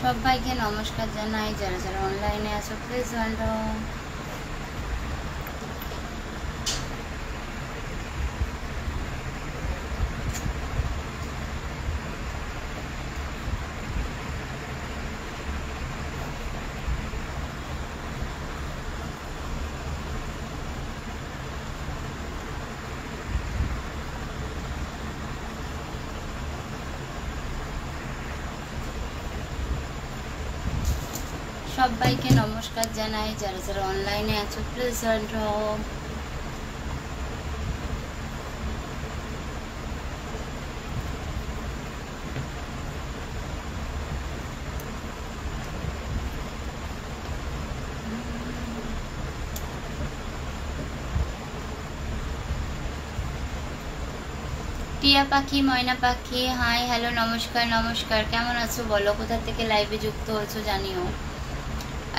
সবাইকে নমস্কার জানাই, যারা যারা অনলাইনে আছো প্লিজ ওয়েলকাম। সবাইকে নমস্কার জানাই, যারা যারা অনলাইনে আছো প্লিজ ওয়েলকাম। টিয়া পাখি, ময়না পাখি, হাই হ্যালো নমস্কার নমস্কার, কেমন আছো বলো, কোথা থেকে লাইভে যুক্ত হয়েছো জানিও।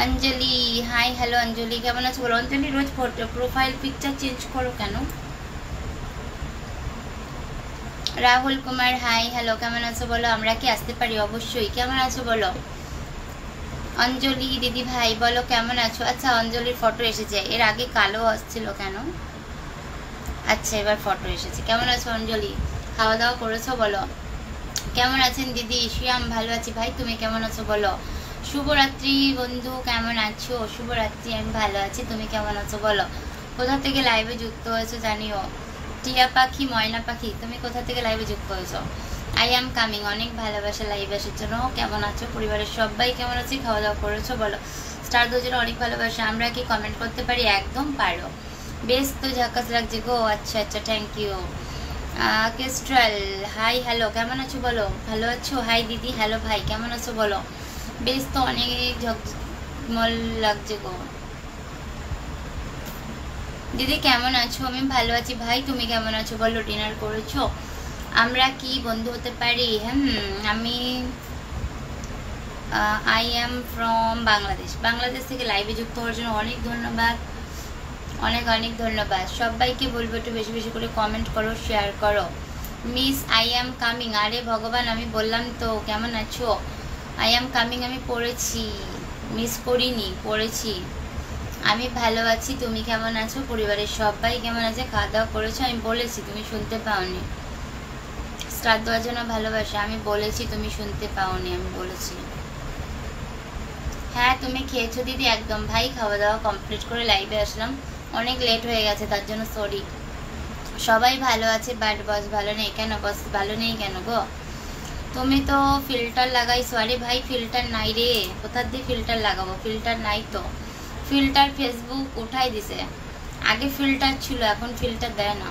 অঞ্জলি, হাই হ্যালো অঞ্জলি, কেমন আছো বলো। অঞ্জলি, রোজ প্রোফাইল পিকচার চেঞ্জ করো কেন? রাহুল কুমার, হাই হ্যালো, কেমন আছো বলো। আমরা কি আসতে পারি? অবশ্যই। কেমন আছো বলো। অঞ্জলি দিদি ভাই বলো কেমন আছো। আচ্ছা, অঞ্জলির ফটো এসেছে, এর আগে কালো আসছিল কেন? আচ্ছা, এবার ফটো এসেছে। কেমন আছো অঞ্জলি? খাওয়া দাওয়া করেছো বলো। কেমন আছেন দিদি? শ্যাম, ভালো আছি ভাই, তুমি কেমন আছো বলো। শুভরাত্রি বন্ধু, কেমন আছো? শুভরাত্রি, আমি ভালো আছি, তুমি কেমন আছো বলো। কোথা থেকে লাইভে যুক্ত হয়েছো জানিও। টিয়া পাখি, ময়না পাখি, তুমি কোথা থেকে লাইভে যুক্ত হয়েছো। আই এম কামিং, অনেক ভালোবাসা লাইভ আসার জন্য। কেমন আছো? পরিবারের সবাই কেমন আছে? খাওয়া দাওয়া করেছো বলো। স্টার দোর জন্য অনেক ভালোবাসা। আমরা কি কমেন্ট করতে পারি? একদম পারো। বেশ তো ঝাকাস লাগছে গো। আচ্ছা আচ্ছা, থ্যাংক ইউ। কেস্ট্রাল, হাই হ্যালো, কেমন আছো বলো। ভালো আছো? হাই দিদি, হ্যালো ভাই, কেমন আছো বলো। বেশ তো অনেক ঝকমল লাগছে গো। দিদি কেমন আছো? আমি ভালো আছি ভাই, তুমি কেমন আছো বলো। ডিনার করেছো? আমরা কি বন্ধু হতে পারি? আমি I am from Bangladesh. Bangladesh থেকে লাইভে যুক্ত হওয়ার জন্য অনেক ধন্যবাদ, অনেক অনেক ধন্যবাদ। সবাইকে বলবো একটু বেশি বেশি করে কমেন্ট করো, শেয়ার করো। মিস আই এম কামিং, আরে ভগবান, আমি বললাম তো। কেমন আছো? আই এম কামিং আমি পড়েছি, মিস করিনি, পড়েছি। আমি ভালো আছি, তুমি কেমন আছো? পরিবারের সবাই কেমন আছে? খাওয়া দাওয়া করেছো? আমি বলেছি, তুমি শুনতে পাওনি। স্টার দেওয়ার জন্য ভালোবাসা। আমি বলেছি, তুমি শুনতে পাওনি, আমি বলেছি। হ্যাঁ, তুমি খেয়েছো দিদি? একদম ভাই, খাওয়া দাওয়া কমপ্লিট করে লাইভে আসলাম, অনেক লেট হয়ে গেছে, তার জন্য সরি। সবাই ভালো আছে, বাট বস ভালো নেই কেন? বস ভালো নেই কেন গো? তুমি তো ফিল্টার লাগাইছো। আরে ভাই, ফিল্টার নাই রে, কোথা দিয়ে ফিল্টার লাগাবো? ফিল্টার নাই তো। ফিল্টার ফেসবুক উঠাই দিছে, আগে ফিল্টার ছিল, এখন ফিল্টার দেয় না।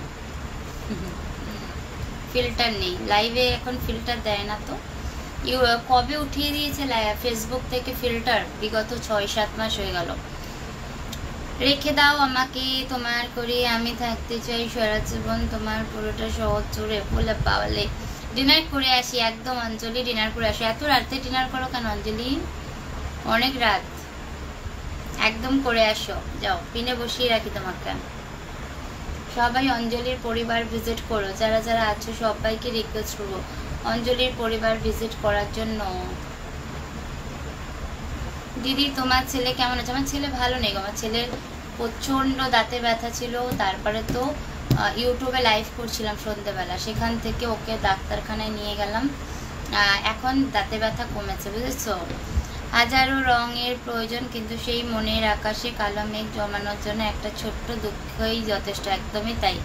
ফিল্টার নেই লাইভে, এখন ফিল্টার দেয় না তো। কবে উঠিয়ে দিয়েছে ফেসবুক থেকে ফিল্টার? বিগত 6-7 মাস হয়ে গেল। রেখে দাও আমাকে তোমার করে, আমি থাকতে চাই সারা জীবন তোমার পুরোটা সহজ জুড়ে বলে পাওয়ালে। ডিনার করে আসি একদম অঞ্জলি, ডিনার করে আসি। এত রাতে ডিনার করো কেন অঞ্জলি? অনেক রাত, একদম করে আসো, যাও, পিনে বসিয়ে রাখি তোমাকে। সবাই অঞ্জলির পরিবার ভিজিট করো, যারা যারা আছো সবাইকে রিকোয়েস্ট করবো অঞ্জলির পরিবার ভিজিট করার জন্য। দিদি তোমার ছেলে কেমন আছে? আমার ছেলে ভালো নেই গো, আমার ছেলের প্রচণ্ড দাঁতে ব্যথা ছিল, তারপরে তো ইউটিউবে লাইভ করছিলাম সন্ধ্যেবেলা, সেখান থেকে ওকে ডাক্তারখানায় নিয়ে গেলাম, এখন দাঁতে ব্যথা কমেছে, বুঝেছো। হাজারো রঙের প্রয়োজন, কিন্তু সেই মনের আকাশে কালো মেঘ জমানোর জন্য একটা ছোট্ট দুঃখই যথেষ্ট। একদমই তাই।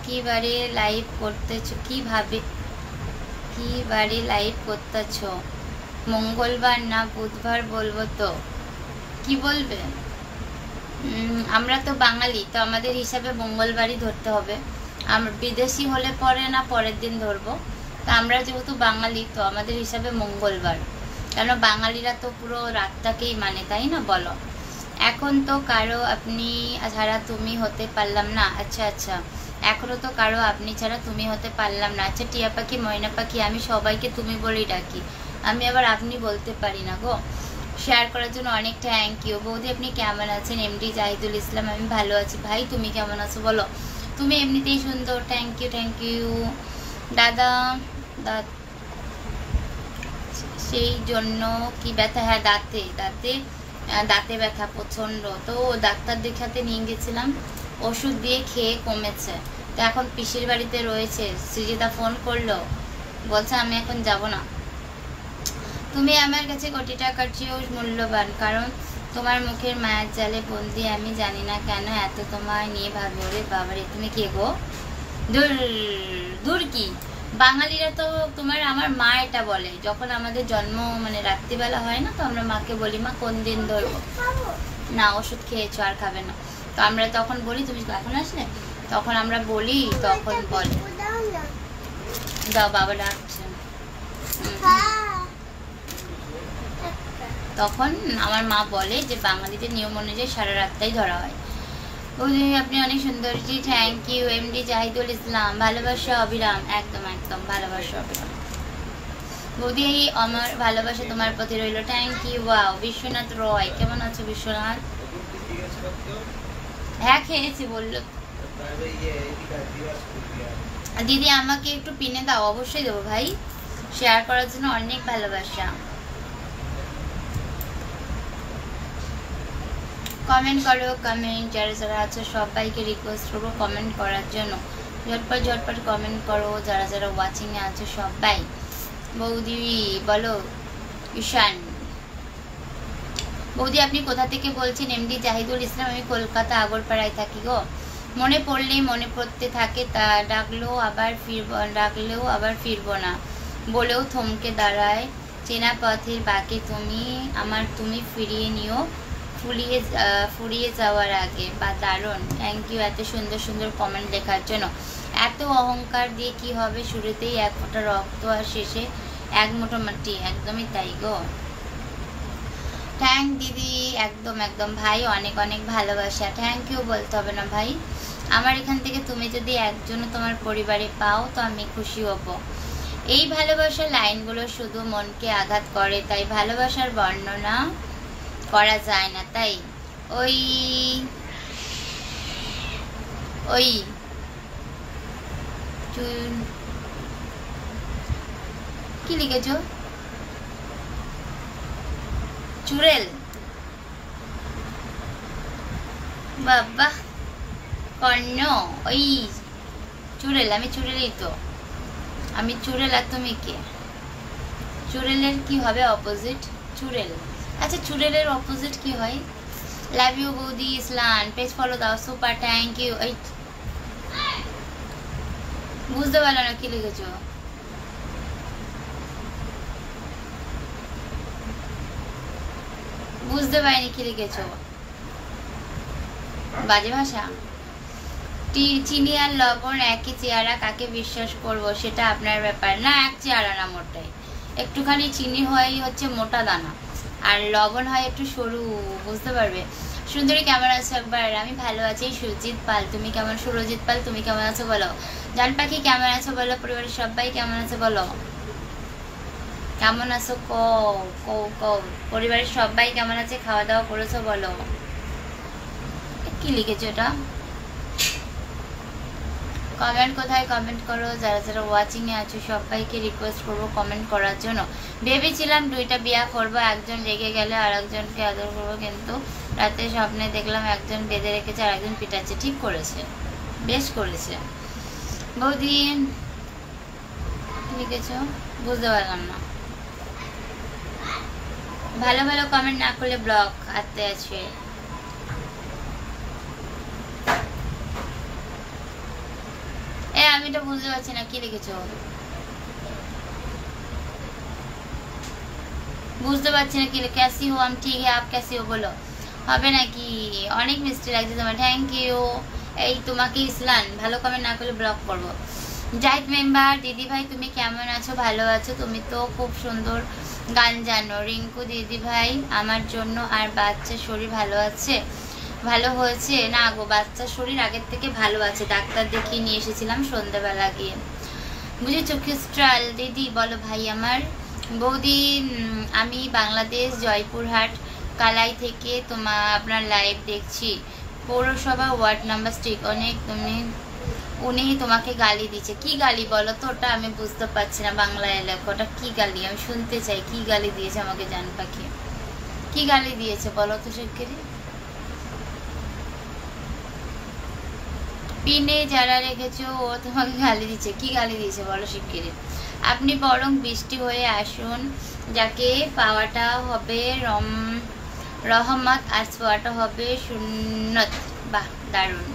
কিবারে লাইভ করতেছো? কিবারে লাইভ করতেছো? মঙ্গলবার না বুধবার বলবো তো? কি বলবে? আমরা তো বাঙালি, তো আমাদের হিসাবে মঙ্গলবারই ধরতে হবে। আমরা বিদেশি হলে পরে না পরের দিন ধরবো, তো আমরা যেহেতু বাঙালি, তো আমাদের হিসাবে মঙ্গলবার, কেন বাঙালিরা তো পুরো রাতটাকেই মানে, তাই না বলো। এখন তো কারো আপনি ছাড়া তুমি হতে পারলাম না। আচ্ছা আচ্ছা, এখনো তো কারো আপনি ছাড়া তুমি হতে পারলাম না। আচ্ছা, টিয়া পাখি, ময়না পাখি, আমি সবাইকে তুমি বলেই ডাকি, আমি আবার আপনি বলতে পারি না গো। শেয়ার করার জন্য অনেক থ্যাংক ইউ। বৌদি আপনি কেমন আছেন? এমডি জাহিদুল ইসলাম, আমি ভালো আছি ভাই, তুমি কেমন আছো বলো। তুমি এমনিতেই সুন্দর, থ্যাংক ইউ থ্যাংক ইউ। দাদা সেই জন্য কি ব্যথা? হ্যাঁ, দাঁতে দাঁতে দাঁতে ব্যথা প্রচণ্ড। তো ডাক্তার দেখাতে নিয়ে গেছিলাম, ওষুধ দিয়ে খেয়ে কমেছে। তো এখন পিসির বাড়িতে রয়েছে। সৃজিতা ফোন করলো, বলছে আমি এখন যাব না। তুমি আমার কাছে কোটি টাকার চেয়েও মূল্যবান, কারণ তোমার মুখের মায়ের জালে বন্দি। আমি জানি না কেন এত তোমায় নিয়ে ভাবি। ওরে বাবারে, তুমি কে গো? দূর দূর কি বাঙালিরা তো তোমার, আমার মা এটা বলে যখন আমাদের জন্ম মানে রাত্রিবেলা হয় না, তো আমরা মাকে বলি মা কোন দিন ধরবো না, ওষুধ খেয়েছো আর খাবে না। তো আমরা তখন বলি তুমি এখন আসলে, তখন আমরা বলি, তখন বলে দাও বাবা ডাকছে। তখন আমার মা বলে যে বাঙালিদের নিয়ম অনুযায়ী সারা রাতটাই ধরা হয়। আপনি অনেক সুন্দর। জি থ্যাংক ইউ। এমডি জাহিদুল ইসলাম, ভালোবাসা অবিরাম। একদম একদম ভালোবাসা অবিরাম। বৌদি আমার ভালোবাসা তোমার প্রতি রইল। Thank you. Wow. Biswanath Roy, কেমন আছো বিশ্বনাথ? হ্যাঁ খেয়েছি বললো। দিদি আমাকে একটু পিনে দাও। অবশ্যই দেবো ভাই, শেয়ার করার জন্য অনেক ভালোবাসা। কমেন্ট করো, কমেন্ট যারা যারা আছো সবাইকে রিকোয়েস্ট করবো কমেন্ট করার জন্য। ঝটপট ঝটপট কমেন্ট করো যারা যারা ওয়াচিং এ আছো সবাই। বৌদি বলো। ঈশান, বৌদি আপনি কোথা থেকে বলছেন? এমডি জাহিদুল ইসলাম, আমি কলকাতা আগরপাড়ায় থাকি গো। মনে পড়লেই মনে পড়তে থাকে, তা ডাকলেও আবার ফিরবো না বলেও থমকে দাঁড়ায়। চেনা পথের বাকি তুমি আমার, তুমি ফিরিয়ে নিও ফুরিয়ে যাওয়ার আগে। বা দারুণ, থ্যাংক ইউ এত সুন্দর সুন্দর কমেন্ট লেখার জন্য। এত অহংকার দিয়ে কি হবে? শুরুতেই এক ফোঁটা রক্ত আর শেষে এক মুঠো মাটি। একদমই তাই গো। থ্যাংক দিদি। একদম একদম ভাই, অনেক অনেক ভালোবাসা। থ্যাংক ইউ বলতে হবে না ভাই। আমার এখান থেকে তুমি যদি একজন তোমার পরিবারে পাও তো আমি খুশি হব। এই ভালোবাসার লাইনগুলো শুধু মনকে আঘাত করে, তাই ভালোবাসার বর্ণনা করা যায় না। তাই ওই ওই কি লিখেছ? চুড়েল বাবা কর্ণ, ওই চুড়েল। আমি চুড়েলই তো, আমি চুড়েল। আর তুমি কে? চুড়েলের কি হবে অপোজিট? চুড়েল। আচ্ছা চুড়েলের অপোজিট কি হয়? লাভ ইউ বৌদি ইসলাম, পেজ ফলো দাও। Super, thank you. এই বুঝতে পারলো না কি লিখেছো? বুঝতে পারিনি কি লিখেছো। বাজে ভাষা। চিনি আর লবণ একই চেহারা, কাকে বিশ্বাস করব সেটা আপনার ব্যাপার। না, এক চেহারা না মোটাই। একটুখানি চিনি হয় হচ্ছে মোটা দানা, আর লবণ হয় একটু সরু, বুঝতে পারবে। সুন্দরী কেমন আছো একবার? আমি ভালো আছি। সুরজিৎ পাল, তুমি কেমন? সুরজিৎ পাল, তুমি কেমন আছো বলো। জান পাখি কেমন আছো বলো। পরিবারের সবাই কেমন আছে বলো। কেমন আছো কও। পরিবারের সবাই কেমন আছে? খাওয়া দাওয়া করেছো বলো। কি লিখেছো এটা? কমেন্ট কোথায়? কমেন্ট করো। যারা যারা ওয়াচিং এ আছো সবাইকে রিকোয়েস্ট করবো কমেন্ট করার জন্য। ভেবেছিলাম দুইটা বিয়া করবো, একজন রেগে গেলে আর একজনকে আদর করবো, কিন্তু রাতে স্বপ্নে দেখলাম একজন বেঁধে রেখেছে আর একজন পিটাচ্ছে। ঠিক করেছে, বেশ করেছে। বৌদি লিখেছো বুঝতে পারলাম না। ভালো ভালো কমেন্ট না করলে ব্লক আনতে আছে। আমি তো বুঝতে পারছি না কি লিখেছো। বুঝতে পারছি না কি। कैसी हो? हम ठीक है, आप कैसी हो বলো। হবে নাকি? অনেক মিষ্টি লাগছে তোমার। Thank you. এই তোমাকে ইসলাম, ভালো কমেন্ট না করলে ব্লক করবো। জাহিদ মেম্বার, দিদি ভাই তুমি কেমন আছো? ভালো আছো? তুমি তো খুব সুন্দর গান জানো। রিঙ্কু দিদি ভাই আমার জন্য আর বাচ্চার শরীর ভালো আছে? ভালো হয়েছে না গো, বাচ্চার শরীর আগের থেকে ভালো আছে। ডাক্তার দেখিয়ে নিয়ে এসেছিলাম সন্ধ্যাবেলা গিয়ে, বুঝেছো। ক্রিস্টাল দিদি বলো ভাই আমার। বৌদি আমি বাংলাদেশ জয়পুরহাট কালাই থেকে আপনার লাইভ দেখছি। পৌরসভা ওয়ার্ড নাম্বার 6। অনেক তুমি উনি তোমাকে গালি দিচ্ছে। কি গালি বলো তো? ওটা আমি বুঝতে পারছি না, বাংলায় লেখো। ওটা কি গালি? আমি শুনতে চাই কি গালি দিয়েছে আমাকে জান পাখি। কি গালি দিয়েছে বলো তো শিগগিরি। পিনে যারা রেখেছো ও তোমাকে গালি দিচ্ছে। কি গালি দিয়েছে বলো শিগগিরি। আপনি বরং বৃষ্টি হয়ে আসুন, যাকে পাওয়াটা হবে রহমত আর ছোঁয়াটা হবে সুন্নত। বাহ, দারুণ।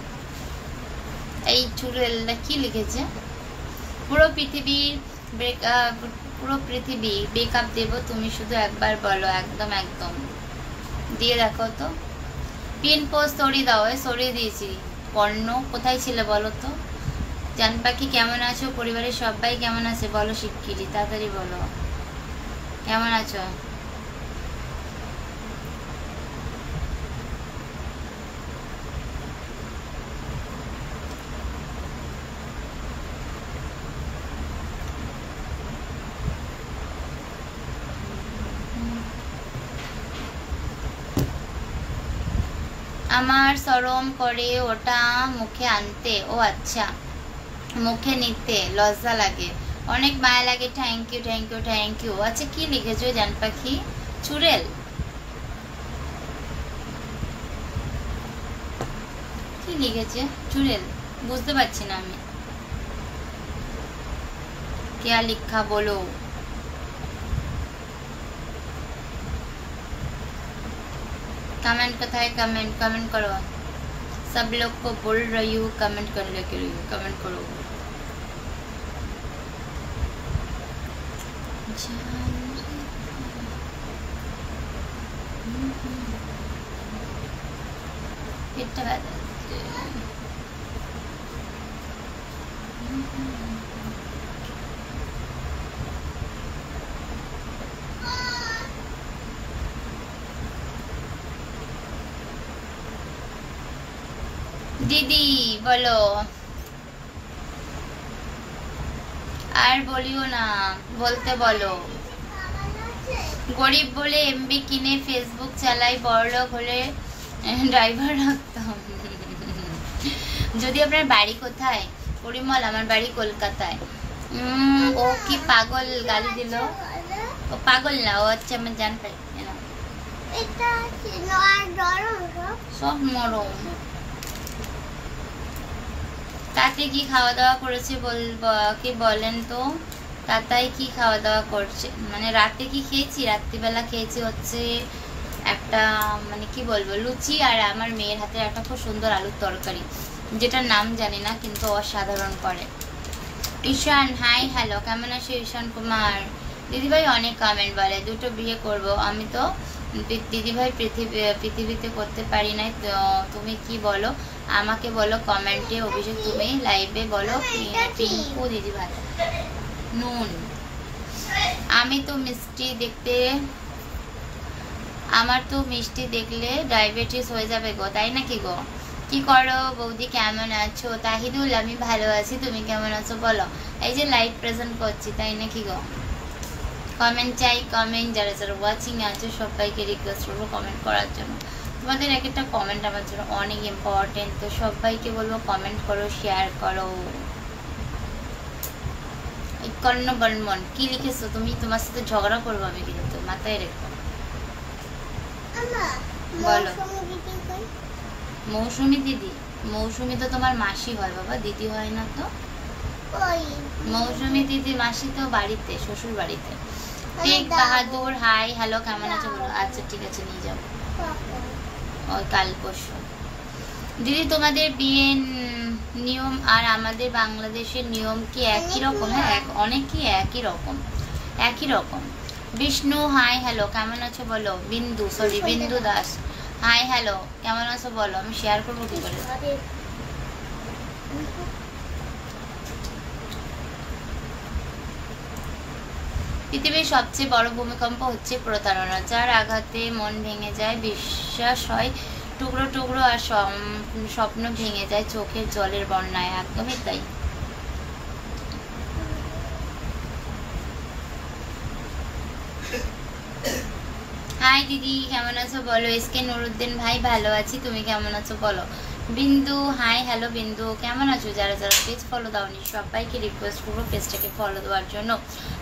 এই চুড়েলটা কি লিখেছে? পুরো পৃথিবী ব্রেকআপ দেব, তুমি শুধু একবার বলো। একদম একদম দিয়ে দেখো তো। পিন পোস্ট সরিয়ে দাও। সরিয়ে দিয়েছি। পর্ণ কোথায় ছিলে বলো তো? জান পাখি কেমন আছো? পরিবারের সবাই কেমন আছে বলো শিগগিরি, তাড়াতাড়ি বলো কেমন আছো। আমার শরম করে ওটা মুখে আনতে। ও আচ্ছা, মুখে নিতে লজ্জা লাগে, অনেক মায়া লাগে। Thank you thank you thank you. আচ্ছা কি লিখেছো জান পাখি? চুড়েল কি লিখেছে? চুড়েল বুঝতে পারছি না আমি। কে লিখা বলো। कमेंट कथा है? कमेंट करो। सब लोग को बोल रही हूँ कमेंट करने के लिए। कमेंट करो। দিদি বলো। আর বলিও না, বলতে বলো। গরিব বলে এমবি কিনে ফেসবুক চালাই, বড়লোক হলে ড্রাইভার রাখতাম। যদি আপনার বাড়ি কোথায়? পরিমল, আমার বাড়ি কলকাতায়। ও কি পাগল গালি দিল? ও পাগল না, ও আচ্ছা আমার জান পাই। সব মরম। তাতে কি খাওয়া দাওয়া করেছে কি বলেন তো? তাতাই কি খাওয়া দাওয়া করছে? মানে রাতে কি খেয়েছি? রাত্রিবেলা খেয়েছি হচ্ছে একটা, মানে কি বলবো, লুচি আর আমার মেয়ের হাতের একটা খুব সুন্দর আলুর তরকারি, যেটার নাম জানি না কিন্তু অসাধারণ করে। ঈশান হাই হ্যালো, কেমন আছো ঈশান কুমার? দিদিভাই অনেক কমেন্ট বলে দুটো বিয়ে করব। আমি তো দিদিভাই পৃথিবীতে করতে পারি নাই, তো তুমি কি বলো আমাকে বলো কমেন্টে। অভিষেক তুমি লাইভে বলো। পিঙ্কু দিদিভাই নুন। আমি তো মিষ্টি দেখতে, আমার তো মিষ্টি দেখলে ডায়াবেটিস হয়ে যাবে গো। তাই নাকি গো? কি করো বৌদি, কেমন আছো? তাহিদুল আমি ভালো আছি, তুমি কেমন আছো বলো। এই যে লাইভ প্রেজেন্ট করছি, তাই নাকি গো? কমেন্ট চাই, কমেন্ট। যারা যারা ওয়াচিং আছে সবাইকে রিকোয়েস্ট করবো কমেন্ট করার জন্য। তোমাদের এক একটা কমেন্ট আমার জন্য অনেক ইম্পর্টেন্ট, তো সবাইকে বলবো কমেন্ট করো, শেয়ার করো। কর্ণ বর্মন কি লিখেছো তুমি? তোমার সাথে ঝগড়া করবো আমি কিন্তু, মাথায় রেখো। বলো। মৌসুমী দিদি? মৌসুমী তো তোমার মাসি হয় বাবা, দিদি হয় না তো। মৌসুমী দিদি মাসি তো বাড়িতে, শ্বশুর বাড়িতে। টেক বাহাদুর হাই হ্যালো, কেমন আছো বলো। আচ্ছা ঠিক আছে, নিয়ে যাবো ওই কাল পরশু। দিদি তোমাদের বিয়ের নিয়ম আর আমাদের বাংলাদেশের নিয়ম কি একই রকম? হ্যাঁ, অনেকই একই রকম, একই রকম। বিষ্ণু হাই হ্যালো, কেমন আছো বলো। বিন্দু, সরি বিন্দু দাস হাই হ্যালো, কেমন আছো বলো। আমি শেয়ার করবো কি করে? পৃথিবীর সবচেয়ে বড় ভূমিকম্প হচ্ছে প্রতারণা, যার আঘাতে মন ভেঙে যায়, বিশ্বাস হয় টুকরো টুকরো, আর স্বপ্ন ভেঙে যায় চোখের জলের বন্যায়। একদমই তাই। হাই দিদি, কেমন আছো বলো। এসকে নুরুদ্দিন ভাই ভালো আছি, তুমি কেমন আছো বলো। বিন্দু হাই হ্যালো বিন্দু, কেমন আছো? যারা যারা পেজ ফলো দাওনি সবাইকে রিকোয়েস্ট করবো পেজটাকে ফলো দেওয়ার জন্য।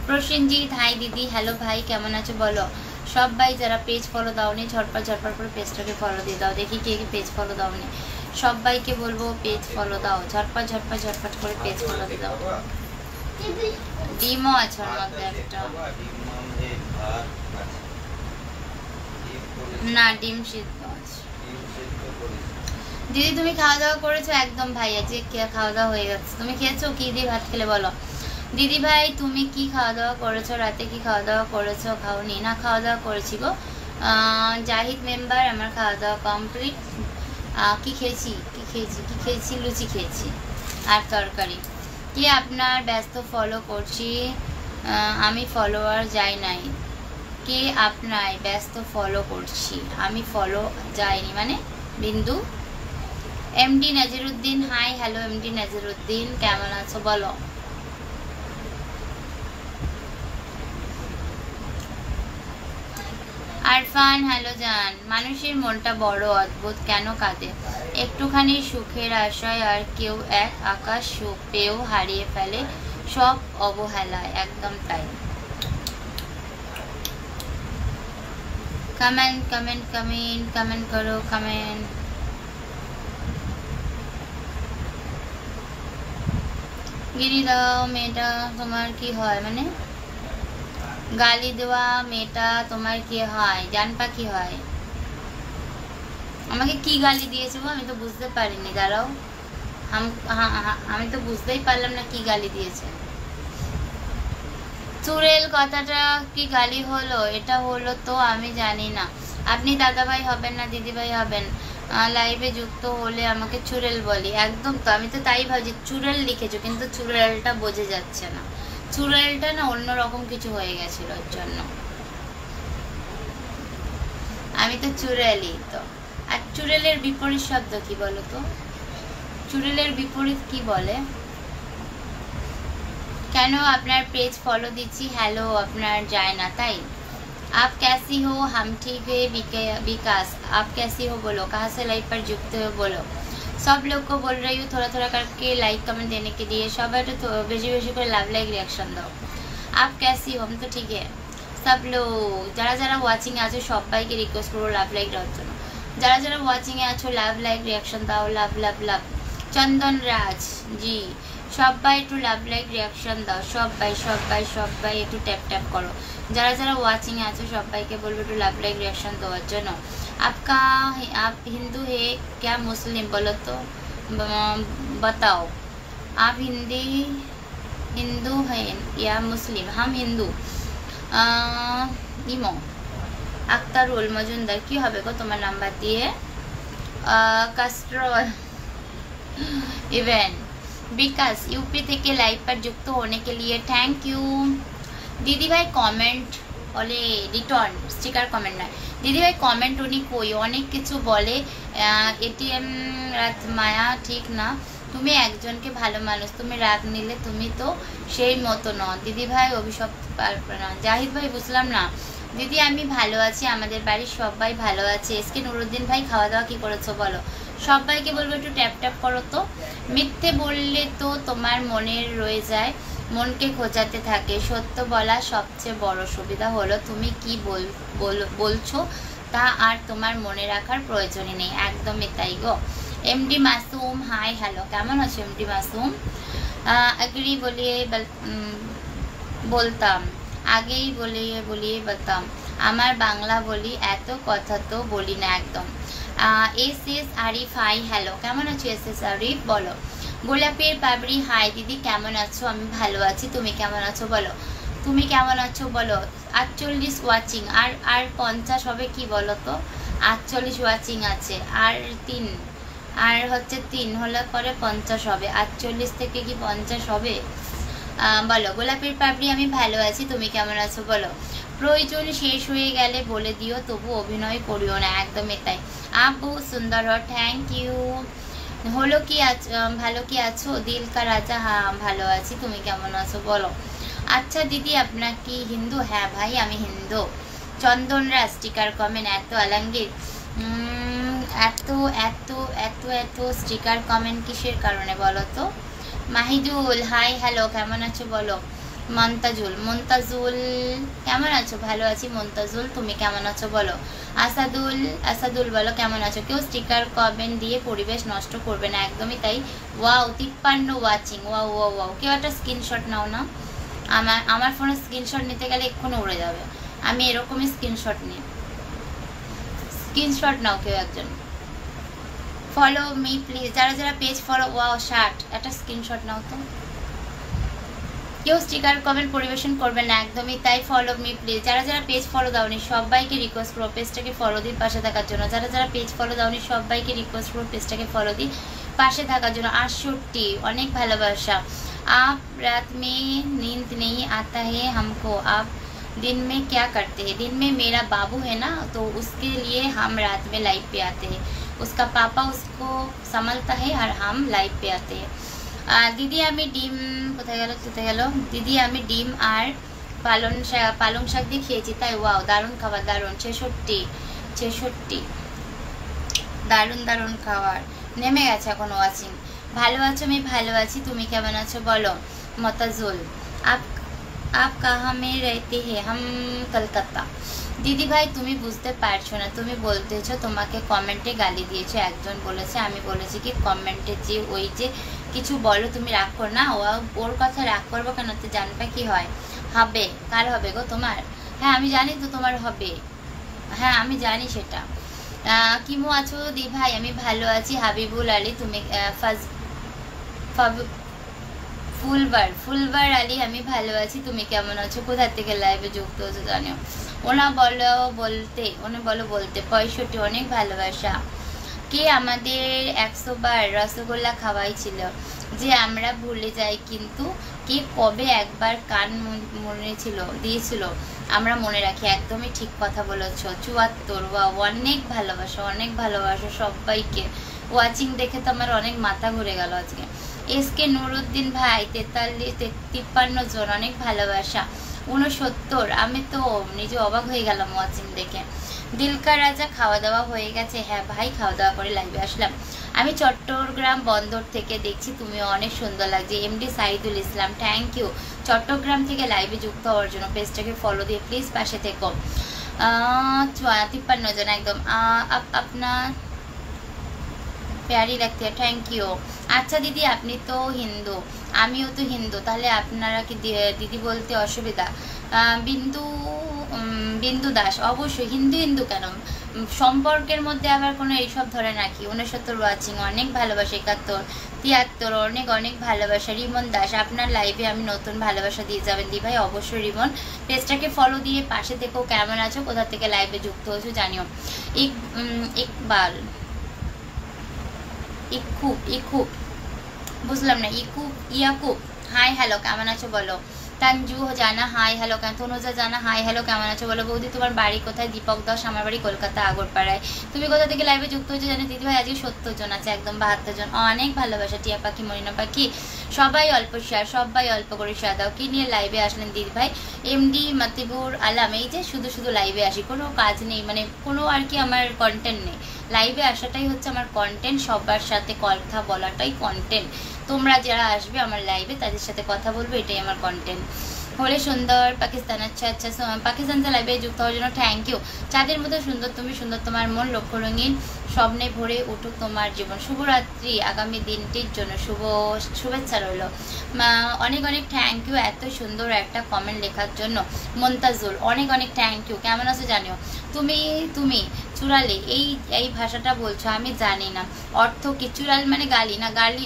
প্রসেনজিৎ হাই দিদি, হ্যালো ভাই, কেমন আছো বলো। সবাই যারা পেজ ফলো দাওনি ঝটপট ঝটপট করে পেজটাকে ফলো দিয়ে দাও। দেখি কে কে পেজ ফলো দাওনি, সবাইকে বলবো পেজ ফলো দাও, ঝটপট ঝটপট ঝটপট করে পেজ ফলো দিয়ে দাও। ডিমও আছে ওর মধ্যে একটা, না ডিম সিদ্ধ আছে। দিদি তুমি খাওয়া দাওয়া করেছো? একদম ভাই, আজকে খাওয়া দাওয়া হয়ে গেছে। তুমি খেয়েছো? কি দিয়ে ভাত খেলে বলো। দিদি ভাই তুমি কি খাওয়া দাওয়া করেছো? রাতে কি খাওয়া দাওয়া করেছো? খাওনি? না খাওয়া দাওয়া করেছি গো। জাহিদ মেম্বার, আমার খাওয়া দাওয়া কমপ্লিট। কি খেয়েছি লুচি খেয়েছি আর তরকারি। কি আপনার ব্যস্ত ফলো করছি, আমি ফলোয়ার যাই নাই। কে আপনার ব্যস্ত ফলো করছি, আমি ফলো যাইনি মানে বিন্দু। MD Naziruddin hi hello MD Naziruddin, কেমন আছো বলো। আরফান হ্যালো জান, মানুষের মনটা বড় অদ্ভুত, কেন কাঁদে? একটুখানি সুখের আশায় আর কেউ এক আকাশ সুখ পেয়েও হারিয়ে ফেলে সব অবহেলায়। একদম তাই। কমেন্ট কমেন্ট কমেন্ট কমেন্ট করো কমেন্ট। গিরি দাও মেয়েটা তোমার কি হয়, মানে গালি দেওয়া মেয়েটা তোমার কি হয়? জান পাখি হয়। আমাকে কি গালি দিয়েছে গো, আমি তো বুঝতে পারিনি। দাঁড়াও, আমি তো বুঝতেই পারলাম না কি গালি দিয়েছে। চুড়েল কথাটা কি গালি হলো? এটা হলো তো আমি জানি না। আপনি দাদাভাই হবেন না দিদিভাই হবেন, লাইভে যুক্ত হলে আমাকে চুড়েল বলি। একদম তো, আমি তো তাই ভাবছি চুড়েল লিখেছো, কিন্তু চুড়েলটা বোঝা যাচ্ছে না। চুড়েলটা না অন্যরকম কিছু হয়ে গেছিল, ওর জন্য। আমি তো চুড়েলই তো। আর চুড়েলের বিপরীত শব্দ কি বলো তো? চুড়েলের বিপরীত কি বলে? কেন আপনার পেজ ফলো দিচ্ছি, হ্যালো আপনার যায় না তাই। आप कैसी हो? हम ठीक है। विकास आप कैसी हो बोलो, कहाँ से लाइव पर जुड़ते हो बोलो। सब लोग को बोल रही हूँ थोड़ा थोड़ा करके लाइक कमेंट देने के लिए। सब तो बेशी बेशी করে লাভ লাইক রিয়াকশন দাও। आप कैसी हो? हम तो ठीक है। सब लोग যারা যারা ওয়াচিং এ আছো সবাইকে রিকোয়েস্ট করবো লাভ লাইক দেওয়ার জন্য। যারা যারা ওয়াচিং এ আছো লাভ লাইক রিয়াকশন দাও। লাভ লাভ লাভ। চন্দন রাজ জি, সবাই একটু লাভ লাইক রিয়াকশন দাও। সবাই সবাই সবাই একটু ট্যাপ ট্যাপ করো। যারা যারা ওয়াচিং এ আছো সবাইকে বলবো একটু লাভ লাইক রিয়াকশন দেওয়ার জন্য। आपका आप हिंदू है क्या मुस्लिम बोलो तो बताओ। आप हिंदू हैं या मुस्लिम? हम हिंदू। ইমো আক্তারুল মজুমদার, কি হবে গো তোমার নাম্বার দিয়ে? কাস্ট্রল इवेंट विकास यूपी থেকে লাইভ पर যুক্ত होने के लिए थैंक यू। দিদি ভাই কমেন্ট বলে রিটার্ন স্টিকার কমেন্ট নয়। দিদি ভাই কমেন্ট উনি কই অনেক কিছু বলে। এটিএম রাত মায়া ঠিক না। তুমি একজনকে ভালো মানুষ, তুমি রাগ নিলে তুমি তো সেই মতো ন। দিদি ভাই অভিশপ্ত পারবে না। জাহিদ ভাই বুঝলাম না। দিদি আমি ভালো আছি, আমাদের বাড়ির সবাই ভালো আছে। এসকে নুরুদ্দিন ভাই খাওয়া দাওয়া কি করেছো বলো। সবাইকে বলবো একটু ট্যাপ ট্যাপ করো তো। মিথ্যে বললে তো তোমার মনের রয়ে যায়, মনকে খোঁজাতে থাকে। সত্য বলা সবচেয়ে বড় সুবিধা হলো তুমি কি বলছো তা আর তোমার মনে রাখার প্রয়োজনই নেই। একদমই তাই গো। এমডি মাসুম হাই হ্যালো, কেমন আছো এমডি মাসুম? এগ্রি বলিয়ে বলতাম, আগেই বলিয়ে বলতাম। আমার বাংলা বলি, এত কথা তো বলি না একদম। S S Arif high hello, কেমন আছো এস এস আরিফ বলো। গোলাপের পাবড়ি হাই দিদি, কেমন আছো? আমি ভালো আছি, তুমি কেমন আছো বলো। তুমি কেমন আছো বলো। 48 ওয়াচিং, আর 50 হবে কি বলো তো। 48 ওয়াচিং আছে, আর 3 আর হচ্ছে 3 হলে পরে 50 হবে। 48 থেকে কি 50 হবে বলো। গোলাপের পাপড়ি আমি ভালো আছি, তুমি কেমন আছো বলো। প্রয়োজন শেষ হয়ে গেলে বলে দিও, তবু অভিনয় করিও না। একদমই তাই। आप बहुत सुंदर हो, थैंक यू। হলো কি ভালো কি আছো? দিল কা রাজা, হ্যাঁ ভালো আছি, তুমি কেমন আছো বলো। আচ্ছা দিদি আপনার কি হিন্দু? হ্যাঁ ভাই আমি হিন্দু। চন্দনরা স্টিকার কমেন্ট এত আলঙ্গির। এত এত এত এত স্টিকার কমেন্ট কিসের কারণে বলো তো? মাহিদুল হাই হ্যালো, কেমন আছো বলো? মন্তাজুল কেমন আছো? ভালো আছি মন্তাজুল, তুমি কেমন আছো বলো? আসাদুল বলো কেমন আছো? কেউ স্টিকার কমেন্ট দিয়ে পরিবেশ নষ্ট করবে না, একদমই তাই। Wow 53 watching, wow wow wow. কেউ একটা স্ক্রিনশট নাও না, আমার ফোনে স্ক্রিনশট নিতে গেলে এক্ষুনি উড়ে যাবে। আমি এরকমই স্ক্রিনশট নিই। স্ক্রিনশট নাও কেউ একজন। ফলো মি প্লিজ, যারা যারা পেজ ফলো, ওয়াও 60, একটা স্ক্রিনশট নাও তো। কেউ স্টিকার কমেন্ট পরিবেশন করবে না, একদমই তাই। ফলো মি প্লিজ, যারা যারা পেজ ফলো দাওনি সবাইকে রিকোয়েস্ট করো পেজটাকে ফলো দিই পাশে থাকার জন্য। যারা যারা পেজ ফলো দাওনি সবাইকে রিকোয়েস্ট করো পেজটাকে ফলো দিই পাশে থাকার জন্য। 68, অনেক ভালোবাসা। आप रात में नींद नहीं आता है हमको, आप दिन में क्या करते हैं? दिन में मेरा बाबू है ना, तो उसके लिए हम रात में लाइव पे आते हैं। उसका पापा उसको संभालता है और हम लाइव पे आते हैं। দিদি আমি ডিম কোথায় গেল দিদি আমি ডিম আর পালং শাক দিয়ে খেয়েছি তাই। ওয়াও দারুণ খাবার, দারুণ। 66 দারুণ খাবার। নেমে গেছে এখন ওয়াচিং। ভালো আছো? আমি ভালো আছি, তুমি কেমন আছো বলো? মতাজুল आप कहाँ में रहते हैं? हम কলকাতা। দিদি ভাই তুমি বুঝতে পারছো না, তুমি বলতেছো তোমাকে কমেন্টে গালি দিয়েছো একজন বলেছে, আমি বলেছি কি কমেন্টে যে ওই যে কিছু বলো তুমি রাগ করো না। ওর কথা রাগ করবো কেন? তো জানবে কি হয় হবে, কার হবে গো তোমার? হ্যাঁ আমি জানি তো তোমার হবে, হ্যাঁ আমি জানি সেটা। কিমো আছো দি ভাই? আমি ভালো আছি। হাবিবুল আলী তুমি ফুলবার আলী আমি ভালো আছি, তুমি কেমন আছো? কোথা থেকে লাইভে যুক্ত হচ্ছে জানিও। ওনা বলো বলতে 65, অনেক ভালোবাসা। কে আমাদের 100 বার রসগোল্লা খাওয়াইছিল যে আমরা ভুলে যাই, কিন্তু কে কবে একবার কান দিয়েছিল আমরা মনে রাখি। একদমই ঠিক কথা বলেছ। 74, অনেক ভালোবাসা সবাইকে। ওয়াচিং দেখে তো আমার অনেক মাথা ঘুরে গেল আজকে। এসকে নুরুদ্দিন ভাই 53 জন, অনেক ভালোবাসা। 69, আমি তো নিজে অবাক হয়ে গেলাম ওয়াচিং দেখে। দিলকা রাজা খাওয়া দাওয়া হয়ে গেছে? হ্যাঁ ভাই খাওয়া দাওয়া করে লাইভে আসলাম। আমি চট্টগ্রাম বন্দর থেকে দেখছি, তুমি অনেক সুন্দর লাগছে। MD Saidul Islam thank you Chittagong থেকে লাইভে যুক্ত হওয়ার জন্য। পেজটাকে ফলো দিয়ে প্লিজ পাশে থেকো। 53 জন একদম। আপনার প্যারি লাগতে থ্যাংক ইউ। আচ্ছা দিদি আপনি তো হিন্দু, আমিও তো হিন্দু, তাহলে আপনারা কি দিদি বলতে অসুবিধা? বিন্দু দাস অবশ্যই। হিন্দু কেন, সম্পর্কের মধ্যে আবার কোনো এইসব ধরে নাকি? 69 ওয়াচিং, অনেক ভালোবাসা। 71, 73, অনেক ভালোবাসা। রিমন দাস আপনার লাইভে আমি নতুন ভালোবাসা দিয়ে যাবেন দি ভাই, অবশ্যই রিমন। পেজটাকে ফলো দিয়ে পাশে থেকেও। কেমন আছো? কোথা থেকে লাইভে যুক্ত হয়েছো জানিও। ইকবাল ইকু বুঝলাম না। ইয়াকুব হাই হ্যালো কেমন আছো বলো? তানজু জানা হাই হ্যালো কেন? তনুজা জানা হাই হ্যালো কেমন আছো বলো? বৌদি তোমার বাড়ি কোথায়? দীপক দাস আমার বাড়ি কলকাতা আগরপাড়ায়। তুমি কোথা থেকে লাইভে যুক্ত হয়েছো জানো দিদি ভাই? আজকে 70 জন আছে, একদম 72 জন, অনেক ভালোবাসা। টিয়া পাখি, মরিনা পাখি সবাই অল্প শেয়ার, সবাই অল্প করে শেয়ার দাও। কি নিয়ে লাইভে আসলেন দিদি ভাই? এমডি মতিবুর আলাম। এই যে শুধু লাইভে আসি, কোনো কাজ নেই, মানে কোনো আর কি আমার কন্টেন্ট নেই। লাইভে আসাটাই হচ্ছে আমার কন্টেন্ট, সবার সাথে কথা বলাটাই কন্টেন্ট। তোমরা যারা আসবে আমার লাইভে তাদের সাথে কথা বলবো, এটাই আমার কন্টেন্ট। হলে সুন্দর পাকিস্তান। আচ্ছা পাকিস্তান থেকে লাইভে যুক্ত হওয়ার জন্য থ্যাংক ইউ। চাঁদের মতো সুন্দর তুমি, সুন্দর তোমার মন, লক্ষ্য রঙিন স্বপ্নে ভরে উঠুক তোমার জীবন। শুভরাত্রি, আগামী দিনটির জন্য শুভেচ্ছা রইল। অনেক থ্যাংক ইউ এত সুন্দর একটা কমেন্ট লেখার জন্য। মন্তাজুল অনেক থ্যাংক ইউ। কেমন আছো জানিও। তুমি চুরালে এই ভাষাটা বলছো আমি জানি না অর্থ কি। চুরাল মানে গালি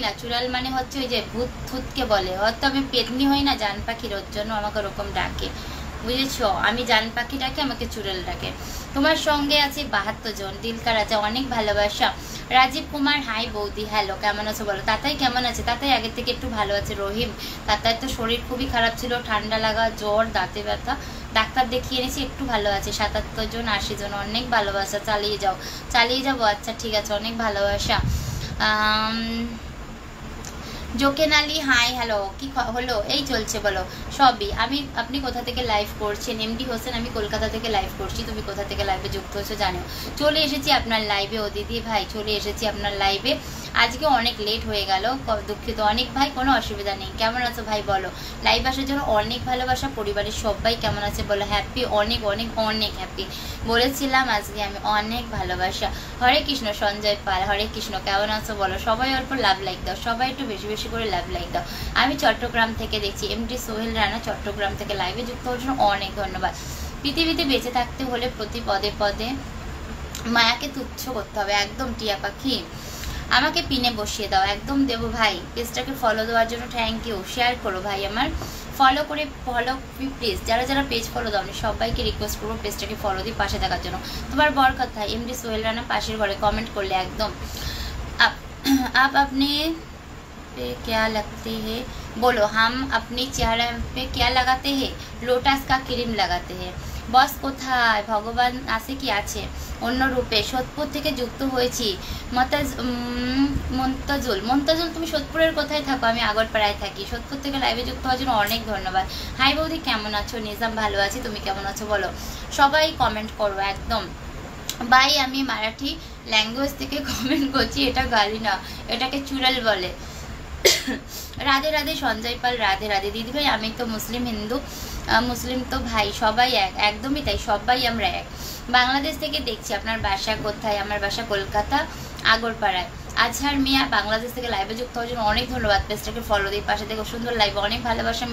না, চুরাল মানে হচ্ছে ওই যে ভূত থুতকে বলে। হয়তো আমি পেতনি হই না, জান পাখির, ওর জন্য আমাকে ওরকম ডাকে, বুঝেছো? আমি জান পাখি ডাকে, আমাকে চুরাল ডাকে। তোমার সঙ্গে আছে 72 জন। দিলকা রাজা অনেক ভালোবাসা। রাজীব কুমার হাই বৌদি হ্যালো কেমন আছো বলো? তাতাই কেমন আছে? তাতাই আগের থেকে একটু ভালো আছে। রহিম তাতাই তো শরীর খুবই খারাপ ছিল, ঠান্ডা লাগা, জ্বর, দাঁতে ব্যথা, ডাক্তার দেখিয়ে এনেছি, একটু ভালো আছে। 77 জন, 80 জন, অনেক ভালোবাসা। চালিয়ে যাবো। আচ্ছা ঠিক আছে, অনেক ভালোবাসা। জোকেন আলী হাই হ্যালো, কি হলো? এই চলছে বলো সবই। আপনি কোথা থেকে লাইভ করছেন? এমডি হোসেন, আমি কলকাতা থেকে লাইভ করছি। তুমি কোথা থেকে লাইভে যুক্ত হয়েছো জানো? চলে এসেছি আপনার লাইভে। ও দিদি ভাই চলে এসেছি আপনার লাইভে। আজকে অনেক লেট হয়ে গেল, দুঃখিত অনেক ভাই, কোনো অসুবিধা নেই। কেমন আছো ভাই বলো? লাইভ আসার জন্য অনেক ভালোবাসা। পরিবারের সবাই কেমন আছে বলো? হ্যাপি, অনেক অনেক অনেক হ্যাপি। বলেছিলাম আজকে আমি অনেক ভালোবাসা। হরে কৃষ্ণ সঞ্জয় পাল, হরে কৃষ্ণ। কেমন আছো বলো? সবাই অল্প লাভ লাইক দাও, সবাই একটু বেশি বেশি করে লাভ লাইক দাও। আমি চট্টগ্রাম থেকে দেখছি। এমডি সোহেল রানা চট্টগ্রাম থেকে লাইভে যুক্ত হওয়ার জন্য অনেক ধন্যবাদ। পৃথিবীতে বেঁচে থাকতে হলে প্রতি পদে পদে মায়াকে তুচ্ছ করতে হবে। একদম টিয়া পাখি, আমাকে পিনে বসিয়ে দাও। একদম দেবো ভাই। পেজটাকে ফলো দেওয়ার জন্য থ্যাংক ইউ। শেয়ার করো ভাই আমার, ফলো করে ফলো প্লিজ। যারা যারা পেজ ফলো দাওনি সবাইকে রিকোয়েস্ট করবো পেজটাকে ফলো দিয়ে পাশে থাকার জন্য। তোমার বর কথা এমডি সোহেল রানা পাশের ঘরে কমেন্ট করলে একদম आप अपने पे क्या लगते हैं बोलो? हम अपने चेहरे पे क्या लगाते हैं? लोटस का क्रीम लगाते हैं। বস কোথায়? ভগবান আছে কি আছে অন্য রূপে? সোদপুর থেকে যুক্ত হয়েছি। মন্তাজুল তুমি সোদপুরের কোথায় থাকো? আমি আগরপাড়ায় থাকি। সোদপুর থেকে লাইভে যুক্ত হওয়ার জন্য অনেক ধন্যবাদ। হাই বৌদি কেমন আছো? নিজাম ভালো আছি, তুমি কেমন আছো বলো? সবাই কমেন্ট করো একদম। ভাই আমি মারাঠি ল্যাঙ্গুয়েজ থেকে কমেন্ট করছি, এটা গালি না, এটাকে চুড়াল বলে। রাধে রাধে সঞ্জয় পাল, রাধে রাধে দিদি ভাই। আমি তো মুসলিম, হিন্দু মুসলিম তো ভাই সবাই এক, একদমই তাই, সবাই আমরা এক। বাংলাদেশ থেকে দেখছি। আপনার বাসা কোথায়? আমার বাসা কলকাতা আগরপাড়ায়। আজহার মিয়া বাংলাদেশ থেকে লাইভে যুক্ত হওয়ার জন্য অনেক ধন্যবাদ। পেজটাকে ফলো দিয়ে পাশে থেকে সুন্দর লাইভ, অনেক ভালোবাসা।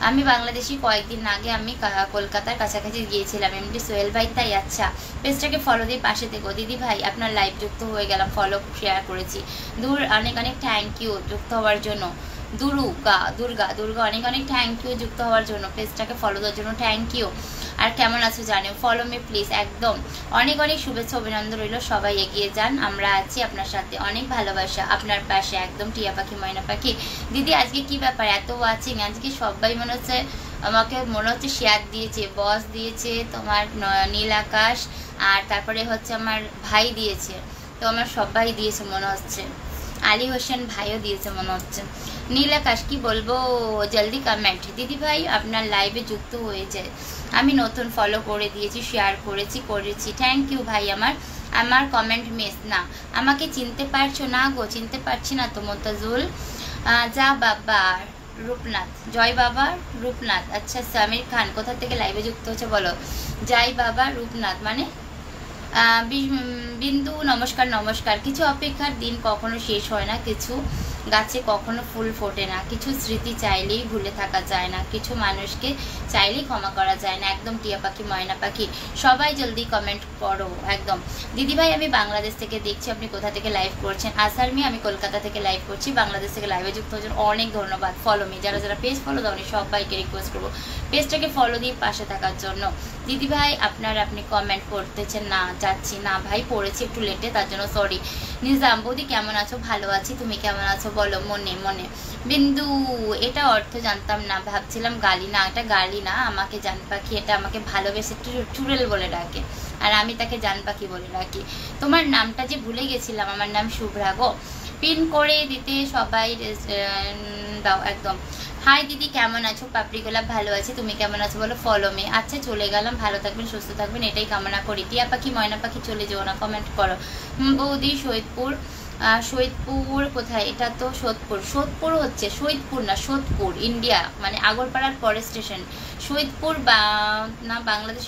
আমি বাংলাদেশি কয়েকদিন আগে আমি কলকাতার কাছাকাছি গিয়েছিলাম এমডি সোহেল ভাই, তাই আচ্ছা। পেজটাকে ফলো দিয়ে পাশে থেকো দিদি ভাই। আপনার লাইভ যুক্ত হয়ে গেলাম, ফলো শেয়ার করেছি। দূর অনেক অনেক থ্যাংক ইউ যুক্ত হওয়ার জন্য। দুর্গা অনেক অনেক থ্যাংক ইউ যুক্ত হওয়ার জন্য। পেজটাকে ফলো দেওয়ার জন্য থ্যাংক ইউ। আর কেমন আছো জানিও, ফলো মি প্লিজ। একদম অনেক অনেক শুভেচ্ছা অভিনন্দন রইল। সবাই এগিয়ে যান, আমরা আছি আপনার সাথে। অনেক ভালোবাসা আপনার পাশে। একদম টিয়া পাখি, ময়না পাখি। দিদি আজকে কি ব্যাপার এত ওয়াচিং? আজকে সবাই মনে হচ্ছে আমাকে শেয়ার দিয়েছে, বস দিয়েছে, তোমার নীল আকাশ, আর তারপরে হচ্ছে আমার ভাই দিয়েছে। তো আমার সবাই দিয়েছে মনে হচ্ছে, আলী হোসেন ভাইও দিয়েছে মনে হচ্ছে। নীল আকাশ কি বলবো, জলদি কমেন্ট। দিদি ভাই আপনার লাইভে যুক্ত হয়ে যায়। আমি নতুন ফলো করে দিয়েছি, শেয়ার করেছি। থ্যাংক ইউ ভাই। আমার কমেন্ট মিস না। আমাকে চিনতে পারছো না গো? চিনতে পারছি না তো। মন্তাজুল যা বাবা রূপনাথ, জয় বাবা রূপনাথ। আচ্ছা সামির খান কোথা থেকে লাইভে যুক্ত হচ্ছে বলো? জয় বাবা রূপনাথ মানে বিন্দু নমস্কার নমস্কার। কিছু অপেক্ষার দিন কখনো শেষ হয় না, কিছু গাছে কখনো ফুল ফোটে না, কিছু স্মৃতি চাইলেই ভুলে থাকা যায় না, কিছু মানুষকে চাইলেই ক্ষমা করা যায় না। একদম টিয়া পাখি, ময়না পাখি। সবাই জলদি কমেন্ট করো একদম। দিদি ভাই আমি বাংলাদেশ থেকে দেখছি, আপনি কোথা থেকে লাইভ করছেন? আসার মি আমি কলকাতা থেকে লাইভ করছি। বাংলাদেশ থেকে লাইভে যুক্ত হয়েছেন অনেক ধন্যবাদ। Follow me. যারা যারা পেজ ফলো দাওনি সবাইকে রিকোয়েস্ট করবো পেজটাকে ফলো দিয়ে পাশে থাকার জন্য। দিদি ভাই আপনি কমেন্ট করতেছেন না? যাচ্ছি না ভাই, পড়েছি একটু লেটে, তার জন্য সরি। নিজাম বৌদি কেমন আছো? ভালো আছি, তুমি কেমন আছো বলো? মনে বিন্দু, এটা অর্থ জানতাম না, ভাবছিলাম গালি। না, এটা গালি না, আমাকে জান পাখি, এটা আমাকে ভালোবেসে চুড়েল বলে ডাকে, আর আমি তাকে জান পাখি বলে ডাকি। তোমার নামটা যে ভুলে গেছিলাম, আমার নাম শুভ্রা গো। পিন করে দিতে সবাই দাও একদম। হাই দিদি কেমন আছো? পাপড়ি গোলাপ ভালো আছে, তুমি কেমন আছো বলো? ফলো মে। আচ্ছা চলে গেলাম, ভালো থাকবেন সুস্থ থাকবেন এটাই কামনা করি। টিয়া পাখি, ময়না পাখি চলে যেও না, কমেন্ট করো। বৌদি সৈয়দপুর কোথায়? এটা তো সোদপুর হচ্ছে, সৈয়দপুর না, সোদপুর ইন্ডিয়া, মানে আগরপাড়ার পরের স্টেশন। সৈয়দপুর না বাংলাদেশ,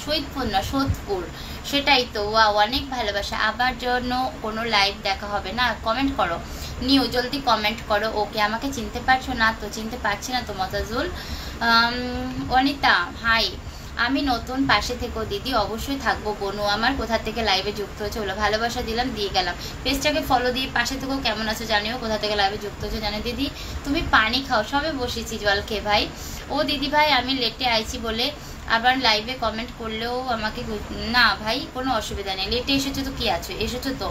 সৈয়দপুর না সোদপুর, সেটাই তো। অনেক ভালোবাসা। আবার জন্য কোনো লাইভ দেখা হবে না? কমেন্ট করো নিউ, জলদি কমেন্ট করো। ওকে, আমাকে চিনতে পারছো না তো? চিনতে পারছি না তো মতাজুল। অনিতা হাই, আমি নতুন, পাশে থেকেও দিদি। অবশ্যই থাকবো। বনু আমার কোথা থেকে লাইভে যুক্ত হয়েছে হলো, ভালোবাসা দিলাম, দিয়ে গেলাম। পেজটাকে ফলো দিয়ে পাশে থেকেও কেমন আছো জানিও, কোথা থেকে লাইভে যুক্ত হয়েছে জানো। দিদি তুমি পানি খাও, সবে বসেছি জল খেয়ে ভাই। ও দিদি ভাই আমি লেটে আইছি বলে আবার লাইভে কমেন্ট করলেও আমাকে না ভাই, কোনো অসুবিধা নেই। লেটে এসেছো তো কি আছো, এসেছো তো।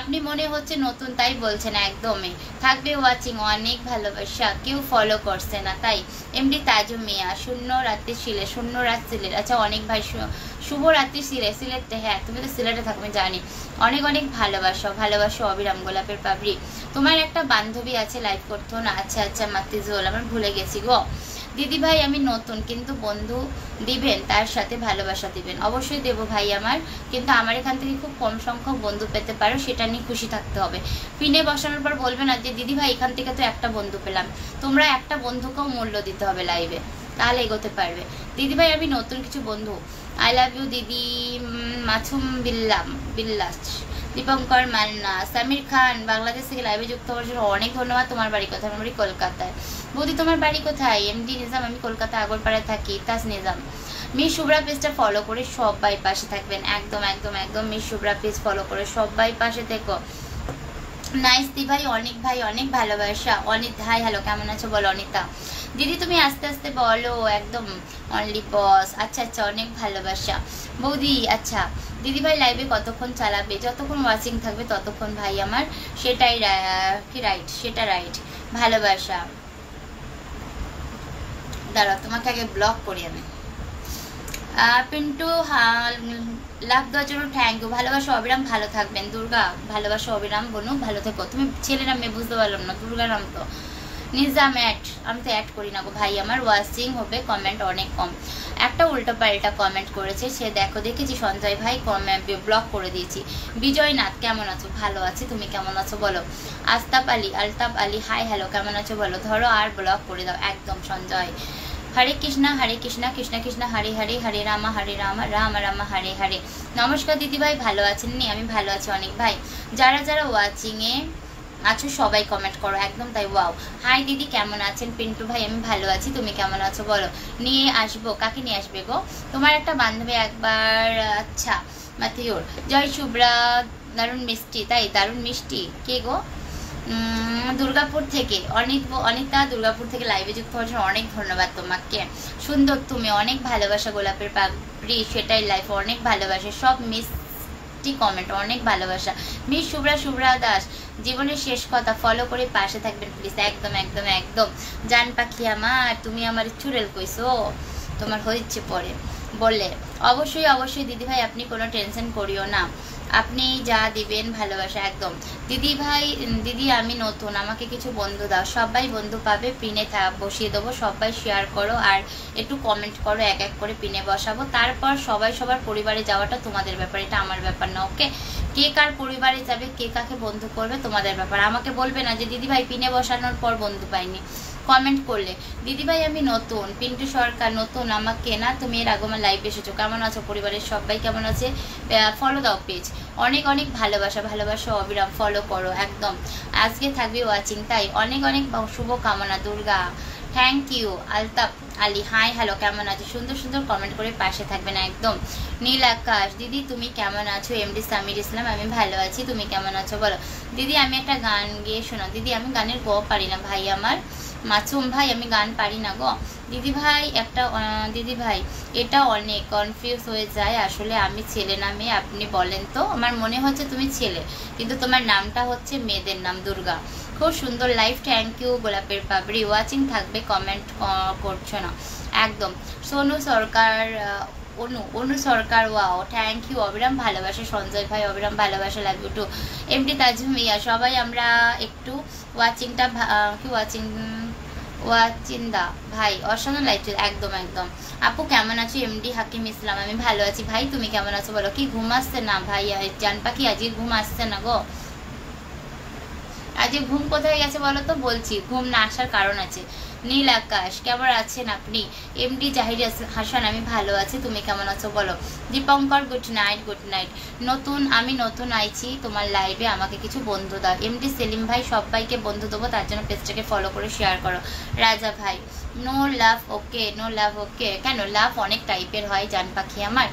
আপনি মনে হচ্ছে নতুন তাই বলছেন, একদমই থাকবে ওয়াচিং। অনেক ভালোবাসা, কেউ ফলো করছে না তাই। এমডি তাজু মিয়া, শূন্য রাত ছিলে। আচ্ছা অনেক ভাই শুভরাত্রি সিলেটে, হ্যাঁ তুমি তো সিলেটে থাকো আমি জানি। অনেক অনেক ভালোবাসো, ভালোবাসো অবিরাম গোলাপের পাপড়ি। তোমার একটা বান্ধবী আছে লাইভ করতো না? আচ্ছা আচ্ছা মাতিজোল, আমার ভুলে গেছি গো। দিদি ভাই আমি নতুন, কিন্তু বন্ধু দিবেন, তার সাথে ভালোবাসা দিবেন। অবশ্যই দেবো ভাই আমার, কিন্তু আমার এখান থেকে খুব কম সংখ্যক বন্ধু পেতে পারো, সেটা নিয়ে খুশি থাকতে হবে। পিনে বসানোর পর বলবে না যে দিদি ভাই এখান থেকে তো একটা বন্ধু পেলাম। তোমরা একটা বন্ধুকেও মূল্য দিতে হবে লাইভে, তাহলে এগোতে পারবে। দিদি ভাই আমি নতুন কিছু বন্ধু। আই লাভ ইউ দিদি। মাসুম বিল্লাস, দীপঙ্কর মান্না, সামির খান বাংলাদেশ থেকে লাইভে যুক্ত হওয়ার জন্য অনেক ধন্যবাদ। তোমার বাড়ি কোথায়? আমার বাড়ি কলকাতায়। বৌদি তোমার বাড়ি কোথায়? এমডি নিজাম, আমি কলকাতা আগরপাড়ায় থাকি। তাস নিজাম। মিস শুভ্রা পেজটা ফলো করে সবাই পাশে থাকবেন, একদম একদম একদম। মিস শুভ্রা পেজ ফলো করে সবাই পাশে থেকো। নাইস দি ভাই, অনেক ভালোবাসা। অনিত ভাই হ্যালো, কেমন আছো বলো? অনিতা দিদি তুমি আস্তে আস্তে বলো, একদম অনলি বস। আচ্ছা আচ্ছা, অনেক ভালোবাসা বৌদি। আচ্ছা দিদি ভাই লাইভে কতক্ষণ চালাবে? যতক্ষণ ওয়াচিং থাকবে ততক্ষণ ভাই আমার, সেটাই কি রাইট, সেটা রাইট। ভালোবাসা। দাঁড়াও তোমাকে আগে ব্লক করি আমি। পিন্টু লাভ দেওয়ার জন্য থ্যাংক ইউ। ভালোবাসা অবিরাম, ভালো থাকবেন। দুর্গা ভালোবাসা অবিরাম বনু, ভালো থেকো। তুমি ছেলে নাম মেয়ে বুঝতে পারলাম না, দুর্গা নাম তো। নিজাম অ্যাড, আমি তো অ্যাড করি না গো ভাই আমার। ওয়াচিং হবে, কমেন্ট অনেক কম। একটা উল্টো পাল্টা কমেন্ট করেছে সে, দেখো দেখেছি সঞ্জয় ভাই, কমেন্ট ব্লক করে দিয়েছি। বিজয় নাথ কেমন আছো? ভালো আছি, তুমি কেমন আছো বলো? আলতাফ আলী হাই হ্যালো, কেমন আছো বলো? ধরো আর ব্লক করে দাও একদম সঞ্জয়। হরে কৃষ্ণা কৃষ্ণ কৃষ্ণ হরে হরে, হরে রামা রাম রাম হরে হরে। নমস্কার দিদি ভাই, ভালো আছেন নি? আমি ভালো আছি অনেক ভাই। যারা যারা ওয়াচিং এ আছো সবাই কমেন্ট করো, একদম তাই। ওয়াও হাই দিদি কেমন আছেন? পিন্টু ভাই আমি ভালো আছি, তুমি কেমন আছো বলো? নিয়ে আসবো, কাকে নিয়ে আসবে গো? তোমার একটা বান্ধবী একবার। আচ্ছা মাতিওর। জয় শুভ্রা, দারুণ মিষ্টি, তাই দারুণ মিষ্টি। কে গো? দুর্গাপুর থেকে অনিতা দুর্গাপুর থেকে লাইভে যুক্ত হওয়ার জন্য অনেক ধন্যবাদ তোমাকে। সুন্দর তুমি, অনেক ভালোবাসা গোলাপের পাপড়ি, সেটাই লাইফ। অনেক ভালোবাসা, সব মিষ্টি কমেন্ট, অনেক ভালোবাসা। মিস শুভ্রা দাস, জীবনের শেষ কথা, ফলো করে পাশে থাকবেন প্লিজ, একদম একদম একদম। জান পাখি আমার, তুমি আমার চুড়েল কইছো, তোমার হচ্ছে পরে বললে। অবশ্যই অবশ্যই দিদি ভাই, আপনি কোনো টেনশন করিও না, আপনি যা দিবেন ভালোবাসা একদম। দিদি ভাই দিদি আমি নতুন, আমাকে কিছু বন্ধু দাও। সবাই বন্ধু পাবে, পিনে বসিয়ে দেবো, সবাই শেয়ার করো আর একটু কমেন্ট করো, এক এক করে পিনে বসাবো। তারপর সবাই সবার পরিবারে যাওয়াটা তোমাদের ব্যাপার, এটা আমার ব্যাপার না। ওকে, কে কার পরিবারে যাবে, কে কাকে বন্ধু করবে তোমাদের ব্যাপার। আমাকে বলবে না যে দিদি ভাই পিনে বসানোর পর বন্ধু পাইনি, কমেন্ট করলে। দিদি ভাই আমি নতুন, পিন্টু সরকার নতুন, আমাকে না তুমি এর আগে আমার লাইভ এসেছো, কেমন আছো? পরিবারের সবাই কেমন আছে? ফলো দাও পেজ, অনেক অনেক ভালোবাসা অবিরাম, ফলো করো একদম। আজকে থাকবে ওয়াচিং, তাই অনেক অনেক শুভ কামনা। Durga thank you. Altaf Ali hi hello, কেমন আছো? সুন্দর সুন্দর কমেন্ট করে পাশে থাকবেন একদম। নীল আকাশ দিদি তুমি কেমন আছো? এমডি সামির ইসলাম আমি ভালো আছি, তুমি কেমন আছো বলো? দিদি আমি একটা গান গেয়ে শোনাও। দিদি আমি গানের গো পারি না ভাই আমার। মাসুম ভাই আমি গান পারি না গো। দিদি ভাই এটা অনেক কনফিউজ হয়ে যায়, আসলে আমি ছেলে না মেয়ে আপনি বলেন তো? আমার মনে হচ্ছে তুমি ছেলে, কিন্তু তোমার নামটা হচ্ছে মেয়েদের নাম। দুর্গা খুব সুন্দর লাইফ, থ্যাংক ইউ। গোলাপের পাপড়ি ওয়াচিং থাকবে, কমেন্ট করছো না একদম। সোনু সরকার অনু সরকার ওয়াও থ্যাংক ইউ। অবিরাম ভালোবাসা সঞ্জয় ভাই, অবিরাম ভালোবাসা লাগবে টু। এমডি তাজুম ইয়া, সবাই আমরা একটু ওয়াচিংটা কি ওয়াচিন্দা ভাই অসাধারণ লাইফ, একদম একদম। আপু কেমন আছো? এমডি হাকিম ইসলাম আমি ভালো আছি ভাই, তুমি কেমন আছো বলো? কি ঘুম আসছে না ভাই? জান পাখি আজকে ঘুম আসছে না গো? আজকে ঘুম কোথায় গেছে বলো তো? বলছি ঘুম না আসার কারণ আছে। নীল আকাশ কেমন আছেন আপনি? এমডি জাহির হাসান আমি ভালো আছি, তুমি কেমন আছো বলো? Dipankar good night. আমি নতুন আইছি তোমার লাইভে, আমাকে কিছু বন্ধু দাও। এমডি সেলিম ভাই সবাইকে বন্ধু দেবো, তার জন্য পেজটাকে ফলো করে শেয়ার করো। রাজা ভাই নো লাভ ওকে। কেন লাভ অনেক টাইপের হয় জান পাখি আমার,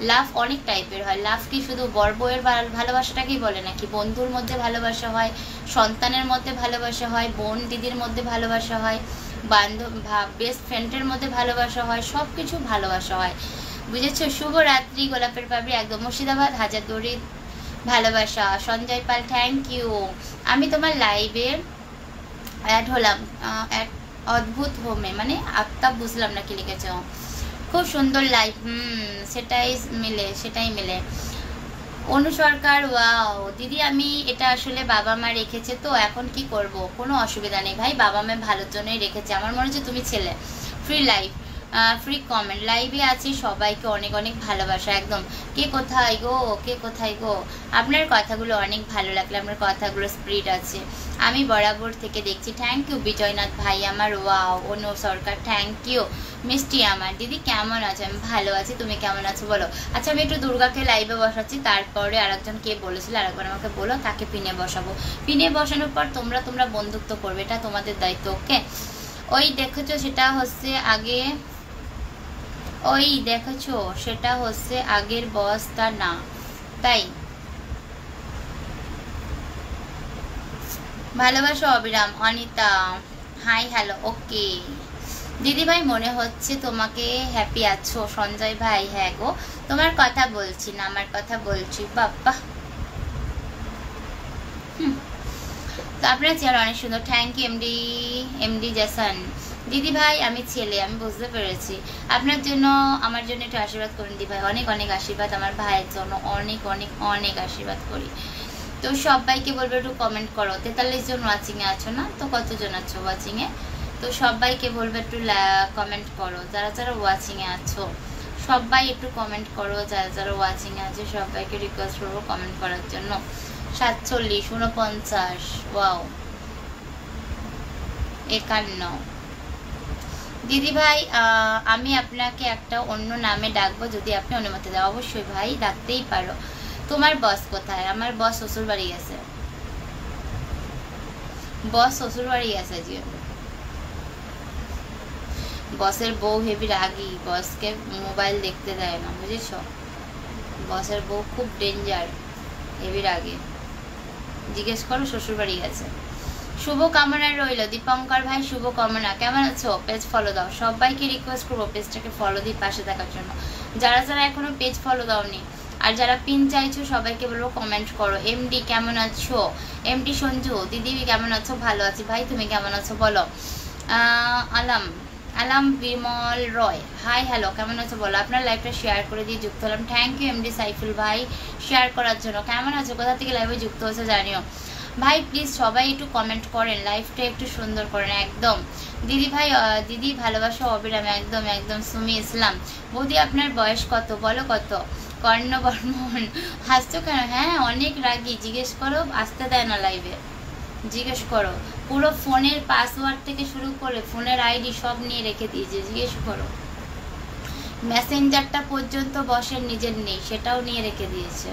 লাভ অনেক টাইপের হয়। লাভ কি শুধু বর বউয়ের ভালোবাসাটাকেই বলে নাকি? বন্ধুর মধ্যে ভালোবাসা হয়, সন্তানের মধ্যে ভালোবাসা হয়, বোন দিদির মধ্যে ভালোবাসা হয়, বেস্ট ফ্রেন্ডের মধ্যে ভালোবাসা হয়, সব কিছু ভালোবাসা হয়, বুঝেছো? শুভরাত্রি গোলাপের পাপড়ি একদম। মুর্শিদাবাদ হাজারদুয়ারি ভালোবাসা। সঞ্জয় পাল থ্যাংক ইউ। আমি তোমার লাইভে অ্যাড হলাম, অদ্ভুত হোমে মানে আফতাব, বুঝলাম না কি লিখেছ। খুব সুন্দর লাইভ। সেটাই মিলে। অনু সরকার, ওয়াও দিদি, আমি এটা আসলে বাবা মা রেখেছে, তো এখন কি করব? কোনো অসুবিধা নেই ভাই, বাবা মা ভালোর জন্যই রেখেছে। আমার মনে হচ্ছে তুমি ছেলে। ফ্রি লাইভ, ফ্রি কমেন্ট, লাইভে আছি, সবাইকে অনেক অনেক ভালোবাসা। একদম কে কোথায় গো, আপনার কথাগুলো অনেক ভালো লাগলো, আপনার কথাগুলো স্পিরিট আছে। আমি বরাবর থেকে দেখছি। থ্যাংক ইউ বিজয়নাথ ভাই আমার। Wow Anu Sarkar, thank you. মিষ্টি আমার, দিদি কেমন আছো? আমি ভালো আছি, তুমি কেমন আছো বলো। আচ্ছা আমি একটু দুর্গাকে লাইভে বসাচ্ছি, তারপরে আরেকজন কে বলেছিল আরেকবার আমাকে বলো, তাকে পিনে বসাবো। পিনে বসানোর পর তোমরা বন্ধুত্ব করবে, এটা তোমাদের দায়িত্ব। ওকে, ওই দেখেছো সেটা হচ্ছে আগে, ওই দেখেছো সেটা হচ্ছে আগের বসটা না, তাই ভালোবাসো অবিরাম। অনিতা হাই, হ্যালো, ওকে। দিদি ভাই মনে হচ্ছে তোমাকে হ্যাপি আছো। সঞ্জয় ভাই, হ্যাঁ গো, তোমার কথা বলছি না, আমার কথা বলছি। বাবা তো আপনার চেয়ার অনেক সুন্দর। Thank you MD Jesan. দিদি ভাই আমি ছেলে, আমি বুঝতে পেরেছি। আপনার জন্য আমার জন্য একটু আশীর্বাদ করুন দিদি ভাই, অনেক অনেক আশীর্বাদ। আমার ভাইয়ের জন্য অনেক অনেক অনেক আশীর্বাদ করি। তো সবাইকে বলবো একটু কমেন্ট করো। 43 জন ওয়াচিং এ আছো না, তো কতজন আছো ওয়াচিং এ? তো সবাইকে বলবো একটু কমেন্ট করো, যারা যারা ওয়াচিং এ আছো সবাই একটু কমেন্ট করো। যারা যারা ওয়াচিং এ আছে সবাইকে রিকোয়েস্ট করবো কমেন্ট করার জন্য। 47, 49, ওয়াও, 51। দিদি ভাই আমি আপনাকে একটা অন্য নামে ডাকবো যদি আপনি অনুমতি দেন। অবশ্যই ভাই, ডাকতেই পারো। তোমার বস কোথায়? আমার বস শ্বশুর বাড়ি গেছে, বস শ্বশুর বাড়ি গেছে। জি, বসের বউ হেভি রাগি, বসকে মোবাইল দেখতে দেয় না, বুঝেছো? বসের বউ খুব ডেঞ্জার, হেভি রাগি। জিজ্ঞেস করো, শ্বশুর বাড়ি গেছে। শুভ কামনা রইল দীপঙ্কর ভাই, শুভ কামনা। কেমন আছো? পেজ ফলো দাও। সবাইকে রিকোয়েস্ট করবো পেজটাকে ফলো দিয়ে পাশে থাকার জন্য, যারা যারা এখনো পেজ ফলো দাওনি। আর যারা পিন চাইছো সবাইকে বলবো কমেন্ট করো। এমডি কেমন আছো? এমডি সঞ্জু, দিদি কেমন আছো? ভালো আছি ভাই, তুমি কেমন আছো বলো। আলাম বিমল রয়, হাই, হ্যালো, কেমন আছো বলো। আপনার লাইভটা শেয়ার করে দিয়ে যুক্ত হলাম। থ্যাংক ইউ এমডি সাইফুল ভাই শেয়ার করার জন্য। কেমন আছো? কোথা থেকে লাইভে যুক্ত হয়েছে জানিও ভাই। প্লিজ সবাই একটু কমেন্ট করেন, লাইভটা একটু সুন্দর করেন। একদম দিদি ভাই, দিদি ভালোবাসা অবিরাম। একদম একদম। সুমি ইসলাম, বৌদি আপনার বয়স কত বলো? কত? কর্ণবর্মন, হাসছো কেন? হ্যাঁ অনেক রাগি, জিজ্ঞেস করো, আসতে দেয় না লাইভে, জিজ্ঞেস করো। পুরো ফোনের পাসওয়ার্ড থেকে শুরু করে ফোনের আইডি সব নিয়ে রেখে দিয়েছে, জিজ্ঞেস করো। মেসেঞ্জারটা পর্যন্ত বসের নিজের নেই, সেটাও নিয়ে রেখে দিয়েছে।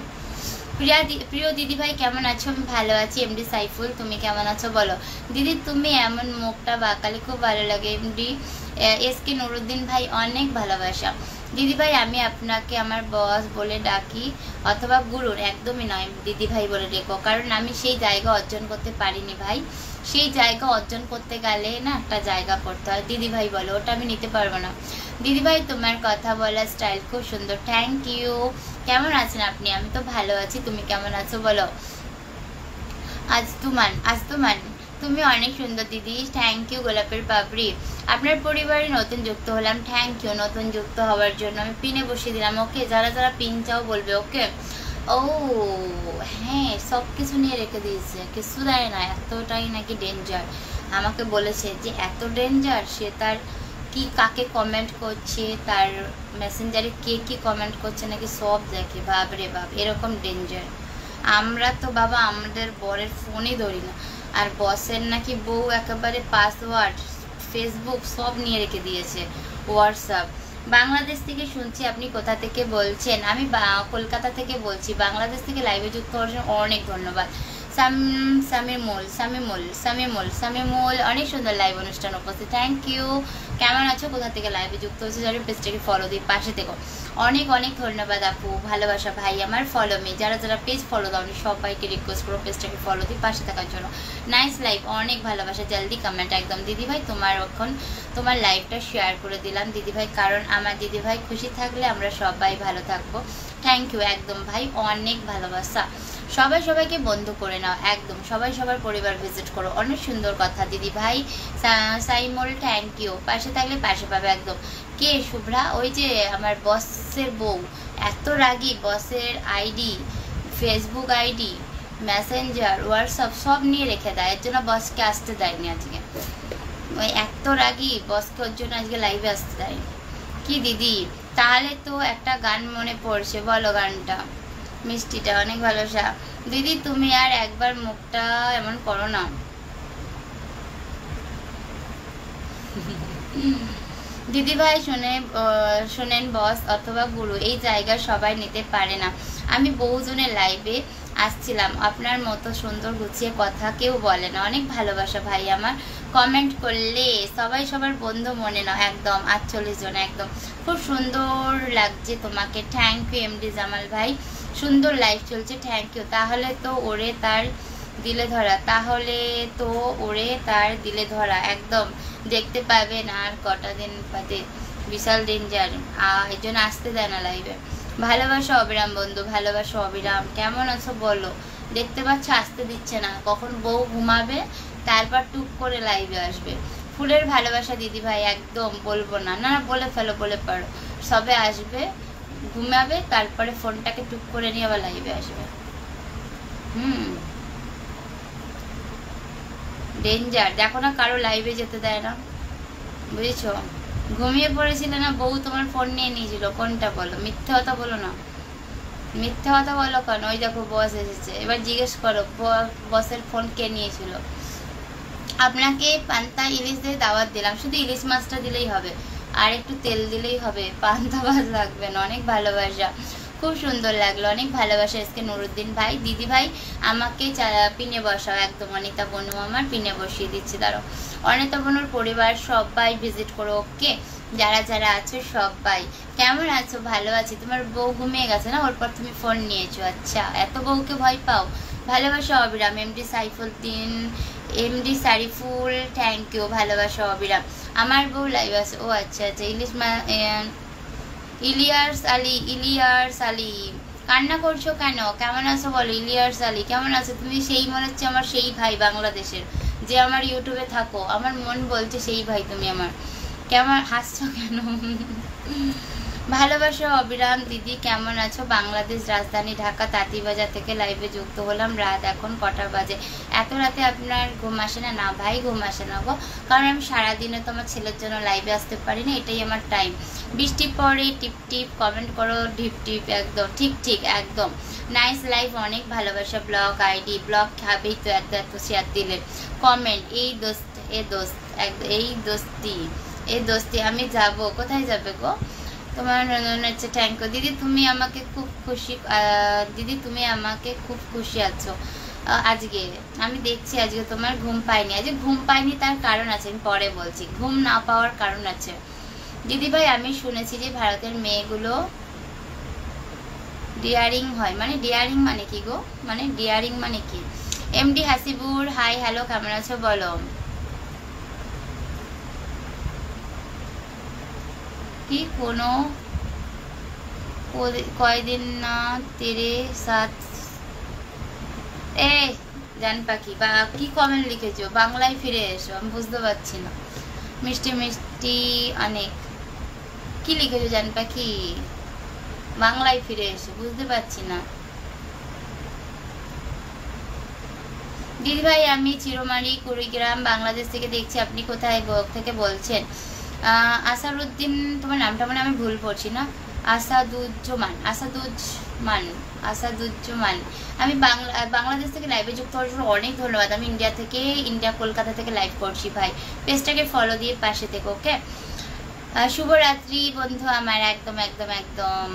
প্রিয় দিদি ভাই কেমন আছো? আমি ভালো আছি এমডি সাইফুল, তুমি কেমন আছো বলো। দিদি তুমি এমন মুখটা বাঁকালে খুব ভালো লাগে। এমডি এসকে নুরুদ্দিন ভাই, অনেক ভালোবাসা। দিদি ভাই আমি আপনাকে আমার বস বলে ডাকি অথবা গুরুর? একদমই নয়, দিদি ভাই বলে ডেকো, কারণ আমি সেই জায়গা অর্জন করতে পারিনি ভাই। সেই জায়গা অর্জন করতে গেলে না একটা জায়গা করতে হয়। দিদি ভাই বলো, ওটা আমি নিতে পারবো না। দিদি ভাই তোমার কথা বলার স্টাইল খুব সুন্দর। Thank you. কেমন আছেন আপনি? আমি তো ভালো আছি, তুমি কেমন আছো বলো। আজতুমান, তুমি অনেক সুন্দর দিদি। থ্যাংক ইউ গোলাপের পাপড়ি। আপনার পরিবারে নতুন যুক্ত হলাম, থ্যাংক ইউ নতুন যুক্ত হওয়ার জন্য। আমি পিনে বসিয়ে দিলাম। ওকে, যারা যারা পিন চাও বলবে। ওকে, ও হ্যাঁ, সব কিছু নিয়ে রেখে দিয়েছে, কিছু দেয় না। এতটাই নাকি ডেঞ্জার, আমাকে বলেছে যে এত ডেঞ্জার, সে তার কি কাকে কমেন্ট করছে, তার মেসেঞ্জারে কে কি কমেন্ট করছে নাকি সব দেখে। বাপরে বাপ, এরকম ডেঞ্জার। আমরা তো বাবা আমাদের বরের ফোনই ধরি না, আর বসের নাকি বউ একেবারে পাসওয়ার্ড, ফেসবুক সব নিয়ে রেখে দিয়েছে, হোয়াটসঅ্যাপ। বাংলাদেশ থেকে শুনছি, আপনি কোথা থেকে বলছেন? আমি কলকাতা থেকে বলছি। বাংলাদেশ থেকে লাইভে যুক্ত হওয়ার জন্য অনেক ধন্যবাদ। সামিমুল, অনেক সুন্দর লাইভ অনুষ্ঠান উপস্থিত, থ্যাংক ইউ। কেমন আছো? কোথা থেকে লাইভে যুক্ত হয়েছে জানি, পেজটাকে ফলো দিয়ে পাশে থেকো। অনেক অনেক ধন্যবাদ আপু, ভালোবাসা ভাই আমার। ফলো মি, যারা যারা পেজ ফলো দাওনি সবাইকে রিকোয়েস্ট করো পেজটাকে ফলো দিয়ে পাশে থাকার জন্য। নাইস লাইভ, অনেক ভালোবাসা, জলদি কমেন্ট। একদম দিদি ভাই তোমার লাইভটা শেয়ার করে দিলাম দিদি ভাই, কারণ আমার দিদি ভাই খুশি থাকলে আমরা সবাই ভালো থাকবো। থ্যাংক ইউ, একদম ভাই, অনেক ভালোবাসা। সবাই সবাইকে বন্ধু করে নাও, একদম সবাই সবার পরিবার ভিজিট করো। অনেক সুন্দর কথা দিদি ভাই। সাইমোল থ্যাংক ইউ, পাশে থাকলে পাশে পাবে একদম। কে শুভ্রা? ওই যে আমার বসের বউ, এত রাগী, বসের ID, Facebook ID, Messenger, WhatsApp সব নিয়ে রেখে দেয়, এর জন্য বসকে আসতে দেয়নি আজকে। ওই এত রাগী, বসকে ওর জন্য আজকে লাইভে আসতে দেয়নি। কি দিদি? তাহলে তো একটা গান মনে পড়ছে, বলো গানটা। মিষ্টিটা অনেক ভালোবাসা দিদি, তুমি আর একবার মুখটা এমন করো না। দিদি ভাই শোনেন, বস অথবা গুরু এই জায়গা সবাই নিতে পারে না। আমি বহুজনের লাইভে আসছিলাম, আপনার মতো সুন্দর গুছিয়ে কথা কেউ বলে না। অনেক ভালোবাসা ভাই আমার। কমেন্ট করলে সবাই সবার বন্ধু মনে নাও, একদম 48 জন, একদম খুব সুন্দর লাগছে তোমাকে। থ্যাংক ইউ এমডি জামাল ভাই, সুন্দর লাইভ চলছে, থ্যাংক ইউ। তাহলে তো ওরে তার দিলে ধরা, তাহলে তো ওরে তার দিলে ধরা, একদম দেখতে পাবেন আর কটা দিন বাদে। বিশাল ডেঞ্জার, এই জন্য আসতে দেয় না লাইভে। ভালোবাসা অবিরাম বন্ধু, ভালোবাসা অবিরাম। কেমন আছো বলো? দেখতে পাচ্ছ আসতে দিচ্ছে না, কখন বউ ঘুমাবে তারপর টুক করে লাইভে আসবে। ফুলের ভালোবাসা দিদি ভাই, একদম বলবো না, না না বলে ফেলো, বলে পারো। সবে আসবে, ঘুমাবে, তারপরে ফোনটাকে টুক করে নিয়ে আবার লাইভে আসবে। ডেঞ্জার, দেখো না কারো লাইভে যেতে দেয় না, বুঝেছো? ঘুমিয়ে পড়েছিলে না, বউ তোমার ফোন নিয়ে নিয়েছিল, কোনটা বলো? মিথ্যে কথা বলো না, মিথ্যে কথা বলো কেন? ওই দেখো বস এসেছে, এবার জিজ্ঞেস করো বসের ফোন কে নিয়েছিল। আপনাকে পান্তা ইলিশ দিয়ে দাওয়াত দিলাম, শুধু ইলিশ মাছটা দিলেই হবে, আর একটু তেল দিলেই হবে, পান্তা ভাত লাগবে না। অনেক ভালোবাসা, খুব সুন্দর লাগলো, অনেক ভালোবাসা। আজকে নুরুদ্দিন ভাই, দিদি ভাই আমাকে পিনে বসাও, একদম অনিতা বনু আমার পিনে বসিয়ে দিচ্ছে, দাঁড়াও। অনিতা বনুর পরিবার সবাই ভিজিট করো, ওকে? যারা যারা আছো সবাই কেমন আছো? ভালো আছি। তোমার বউ ঘুমিয়ে গেছে না, ওর পর তুমি ফোন নিয়েছো? আচ্ছা, এত বউকে ভয় পাও? ভালোবাসা অবিরাম। MD Saifuddin, MD Shariful, thank you, ভালোবাসা অবিরাম। আমার বউ লাইভ আছে, ও আচ্ছা আচ্ছা। ইলিয়াস আলী, কান্না করছো কেন? কেমন আছো বলো? ইলিয়াস আলী কেমন আছো তুমি? সেই মনে হচ্ছে আমার সেই ভাই বাংলাদেশের, যে আমার ইউটিউবে থাকো, আমার মন বলছে সেই ভাই তুমি আমার। কেমন হাসছো কেন? ভালোবাসা অবিরাম দিদি, কেমন আছো? বাংলাদেশ, রাজধানী ঢাকা, তাঁতিবাজার থেকে লাইভে যুক্ত হলাম। রাত এখন কটা বাজে? এত রাতে আপনার ঘুম আসে না? না ভাই, ঘুম আসে না গো, কারণ আমি সারাদিনে তো আমার ছেলের জন্য লাইভে আসতে পারি না, এটাই আমার টাইম। বৃষ্টি পড়ে, টিপ টিপ, কমেন্ট করো ঢিপ টিপ, একদম ঠিক ঠিক, একদম নাইস লাইভ, অনেক ভালোবাসা। ব্লগ আইডি, ব্লগ খাবেই তো, এত এত শেয়ার দিলে। কমেন্ট, এই দোস্ত, এই দোস্তি, আমি যাব, কোথায় যাবে গো? তোমার হচ্ছে থ্যাংক ইউ দিদি, তুমি আমাকে খুব খুশি, দিদি তুমি আমাকে খুব খুশি আছো আজকে। আমি দেখছি আজকে তোমার ঘুম পাইনি, আজকে ঘুম পাইনি, তার কারণ আছে, আমি পরে বলছি। ঘুম না পাওয়ার কারণ আছে দিদি ভাই। আমি শুনেছি যে ভারতের মেয়েগুলো ডিয়ারিং হয়, মানে ডিয়ারিং মানে কি গো? মানে ডিয়ারিং মানে কি? এমডি হাসিবুর, হাই হ্যালো, কেমন আছো বলো? কি কোনো কয়দিন না তেরে সাথ, জান পাখি বা কি কমেন্ট লিখেছো? বাংলায় ফিরে এসো, আমি বুঝতে পারছি না। মিষ্টি মিষ্টি অনেক, কি লিখেছো জান পাখি? বাংলায় ফিরে এসো, বুঝতে পারছি না। দিদি ভাই আমি চিরমারি, কুড়িগ্রাম, বাংলাদেশ থেকে দেখছি। আপনি কোথায় থেকে বলছেন? আসারুদ্দিন, তোমার নামটা মানে আমি ভুল পড়ছি না? আসাদুজ্জামান। আমি বাংলাদেশ থেকে লাইভে যুক্ত হওয়ার জন্য অনেক ধন্যবাদ। আমি ইন্ডিয়া কলকাতা থেকে লাইভ করছি ভাই, পেজটাকে ফলো দিয়ে পাশে থেকে, ওকে? শুভরাত্রি বন্ধু আমার, একদম একদম একদম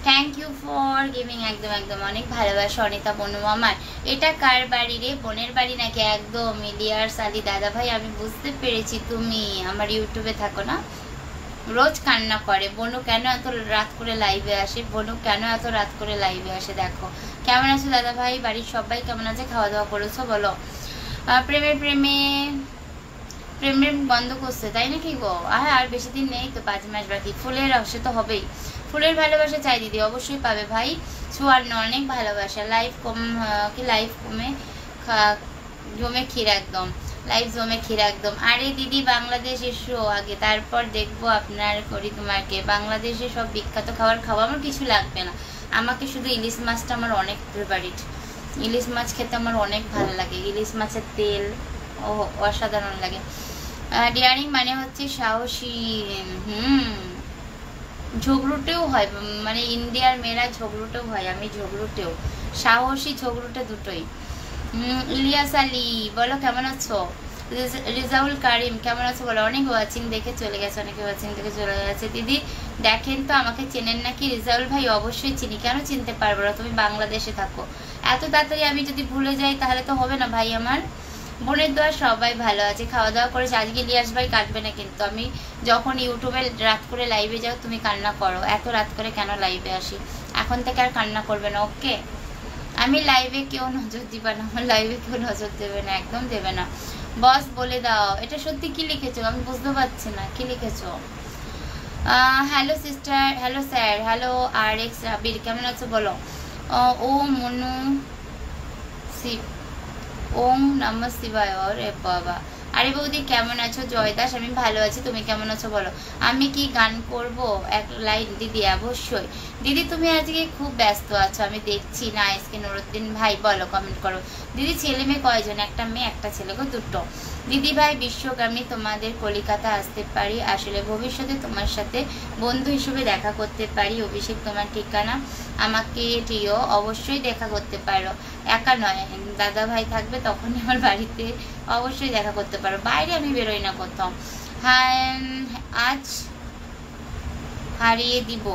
থ্যাংক ইউ ফর গিভিং, একদম একদম অনেক ভালোবাসা। অনিতা বনু আমার, এটা কার বাড়ি রে? বোনের বাড়ি নাকি? একদম ইলিয়াস আলী দাদা ভাই, আমি বুঝতে পেরেছি তুমি আমার ইউটিউবে থাকো না, রোজ কান্না করে। বনু কেন এত রাত করে লাইভে আসে? বনু কেন এত রাত করে লাইভে আসে? দেখো কেমন আছো দাদা ভাই, বাড়ির সবাই কেমন আছে? খাওয়া দাওয়া করেছো বলো? প্রেমের বন্ধ করছে তাই নাকি গো? আর বেশি দিন নেই তো, 5 মাস বাকি। ফুলের রসে তো হবেই, ফুলের ভালোবাসা চাই দিদি, অবশ্যই পাবে ভাই। সুবর্ণ অনেক ভালোবাসা। লাইভ কি লাইভ জমে ক্ষীর একদম, লাইভ জমে ক্ষীর একদম। আরে দিদি বাংলাদেশ এসো আগে, তারপর দেখবো আপনার করি তোমাকে। বাংলাদেশে সব বিখ্যাত খাবার খাওয়া, আমার কিছু লাগবে না, আমাকে শুধু ইলিশ মাছটা আমার অনেক ফেভারিট। ইলিশ মাছ খেতে আমার অনেক ভালো লাগে, ইলিশ মাছের তেল ও অসাধারণ লাগে। ডিয়ারিং মানে হচ্ছে সাহসী। ঝগড়ুটেও হয়, মানে ইন্ডিয়ার মেয়েরা ঝগড়ুটেও হয়, আমি ঝগড়ুটেও, সাহসী ঝগড়ুটে দুটোই। ইলিয়াস আলী বলো কেমন আছো? রিজাউল কারিম কেমন আছো বলো? অনেক ওয়াচিং দেখে চলে গেছে, অনেকে ওয়াচিং দেখে চলে গেছে। দিদি দেখেন তো আমাকে চেনেন নাকি? রিজাউল ভাই অবশ্যই চিনি, কেন চিনতে পারবো না, তুমি বাংলাদেশে থাকো। এত তাড়াতাড়ি আমি যদি ভুলে যাই তাহলে তো হবে না ভাই আমার। বোনের দোয়া সবাই ভালো আছে, খাওয়া দাওয়া করেছে। আজকে ইলিয়াস ভাই কাটবে না কিন্তু, আমি যখন ইউটিউবে রাত করে লাইভে যাও তুমি কান্না করো, এত রাত করে কেন লাইভে আসি, এখন থেকে আর কান্না করবে না, ওকে? আমি লাইভে কেউ নজর দিবা না, আমার লাইভে কেউ নজর দেবে না, একদম দেবে না। বস বলে দাও এটা সত্যি কি লিখেছো, আমি বুঝতে পারছি না কি লিখেছো। Hello sister, hello sir, hello আর এক্স রাবির কেমন আছো বলো? ও মনু শিব, ওম নমঃ শিবায়। রে বাবা, আরে বৌদি কেমন আছো? জয় দাস আমি ভালো আছি, তুমি কেমন আছো বলো? আমি কি গান করব এক লাইন? দিদি অবশ্যই। দিদি তুমি আজকে খুব ব্যস্ত আছো আমি দেখছি না। এসকে নুরুদ্দিন ভাই বলো, কমেন্ট করো। দিদি ছেলে মেয়ে কয়জন? একটা মেয়ে একটা ছেলে গো, দুটো। দিদি ভাই বিশ্বকামী তোমাদের কলিকাতা আসতে পারি, আসলে ভবিষ্যতে তোমার সাথে বন্ধু হিসেবে দেখা করতে পারি। অভিষেক তোমার ঠিকানা আমাকে দিও, অবশ্যই দেখা করতে পারো, একা নয়, দাদা ভাই থাকবে তখনই আমার বাড়িতে, অবশ্যই দেখা করতে পারো, বাইরে আমি বেরোই না কোথাও। হ্যাঁ আজ হারিয়ে দিব।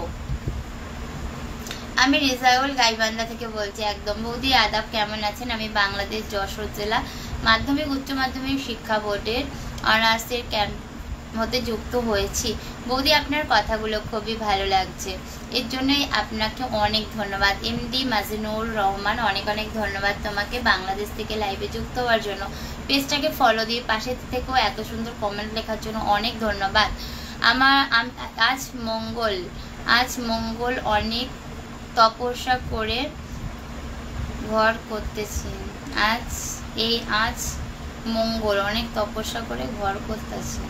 আমি রিজাউল গাইবান্ধা থেকে বলছি একদম। বৌদি আদাব কেমন আছেন? আমি বাংলাদেশ যশোর জেলা মাধ্যমিক উচ্চ মাধ্যমিক শিক্ষা বোর্ডের অনার্সের ক্যাম্প মধ্যে যুক্ত হয়েছি। বৌদি আপনার কথাগুলো খুবই ভালো লাগছে, এর জন্যই আপনাকে অনেক ধন্যবাদ। এমডি মাজিনুর রহমান অনেক অনেক ধন্যবাদ তোমাকে বাংলাদেশ থেকে লাইভে যুক্ত হওয়ার জন্য। পেজটাকে ফলো দিয়ে পাশে থেকেও এত সুন্দর কমেন্ট লেখার জন্য অনেক ধন্যবাদ। আজ মঙ্গল অনেক তপস্যা করে ঘর করতেছি। আজ মঙ্গল অনেক তপস্যা করে ঘর করতেছি।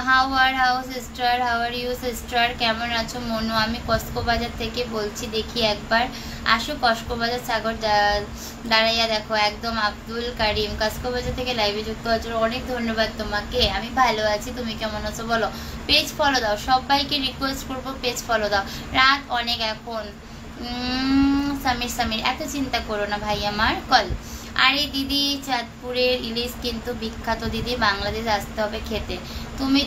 হাউ আর ইউ সিস্টার, কেমন আছো? মনু আমি কসকোবাজার থেকে বলছি, দেখি একবার আসো কসকোবাজার সাগর দাঁড়াইয়া দেখো একদম। আব্দুল কারিম কসকোবাজার থেকে লাইভে যুক্ত হওয়ার জন্য অনেক ধন্যবাদ তোমাকে। আমি ভালো আছি, তুমি কেমন আছো বলো? পেজ ফলো দাও, সবাইকে রিকোয়েস্ট করবো পেজ ফলো দাও। রাত অনেক এখন। সামির এত চিন্তা করো না ভাই আমার, কল। আরে দিদি চাঁদপুরের ইলিশ কিন্তু বিখ্যাত দিদি, বাংলাদেশ আসতে হবে খেতে। তুমি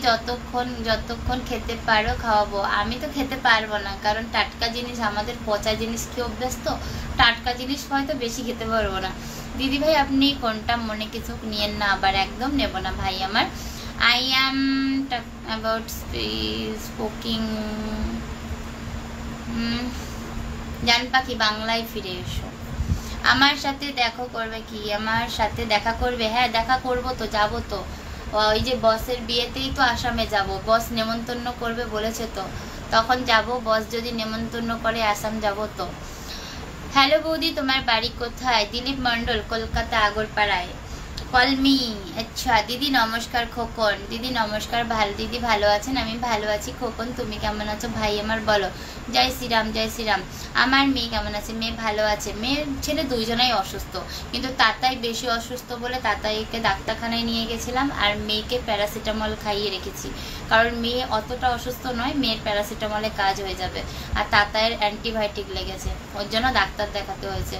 যতক্ষণ খেতে পারো খাওয়াবো। আমি তো খেতে পারবো না, কারণ টাটকা জিনিস, আমাদের পচা জিনিস কি অভ্যাস, তো টাটকা জিনিস হয়তো বেশি খেতে পারবো না। দিদি ভাই আপনি কোনটা মনে কিছু নিয়েন না, আবার একদম নেব না ভাই আমার। I am about স্পোকিং। জান পাখি বাংলায় ফিরে এসো। আমার সাথে দেখা করবে কি? আমার সাথে দেখা করবে? হ্যাঁ দেখা করবো তো, যাবো তো। ওই যে বসের বিয়েতেই তো আসামে যাব, বস নেমন্তন্ন করবে বলেছে তো, তখন যাব। বস যদি নেমন্তন্ন করে আসাম যাব তো। হ্যালো বৌদি তোমার বাড়ি কোথায়? দিলীপ মন্ডল কলকাতা আগরপাড়ায়। কলমি। আচ্ছা দিদি নমস্কার। খোকন দিদি নমস্কার। দিদি ভালো আছেন? আমি ভালো আছি। খোকন তুমি কেমন আছো ভাই আমার বলো? জয় শ্রীরাম, জয় শ্রীরাম। আমার মেয়ে কেমন আছে? মেয়ে ভালো আছে। মেয়ে ছেলে দুইজনাই অসুস্থ, কিন্তু তাতাই বেশি অসুস্থ বলে তাতাইকে ডাক্তারখানায় নিয়ে গেছিলাম, আর মেয়েকে প্যারাসিটামল খাইয়ে রেখেছি, কারণ মেয়ে অতটা অসুস্থ নয়, মেয়ের প্যারাসিটামলে কাজ হয়ে যাবে, আর তাতাইয়ের অ্যান্টিবায়োটিক লেগেছে, ওর জন্য ডাক্তার দেখাতে হয়েছে।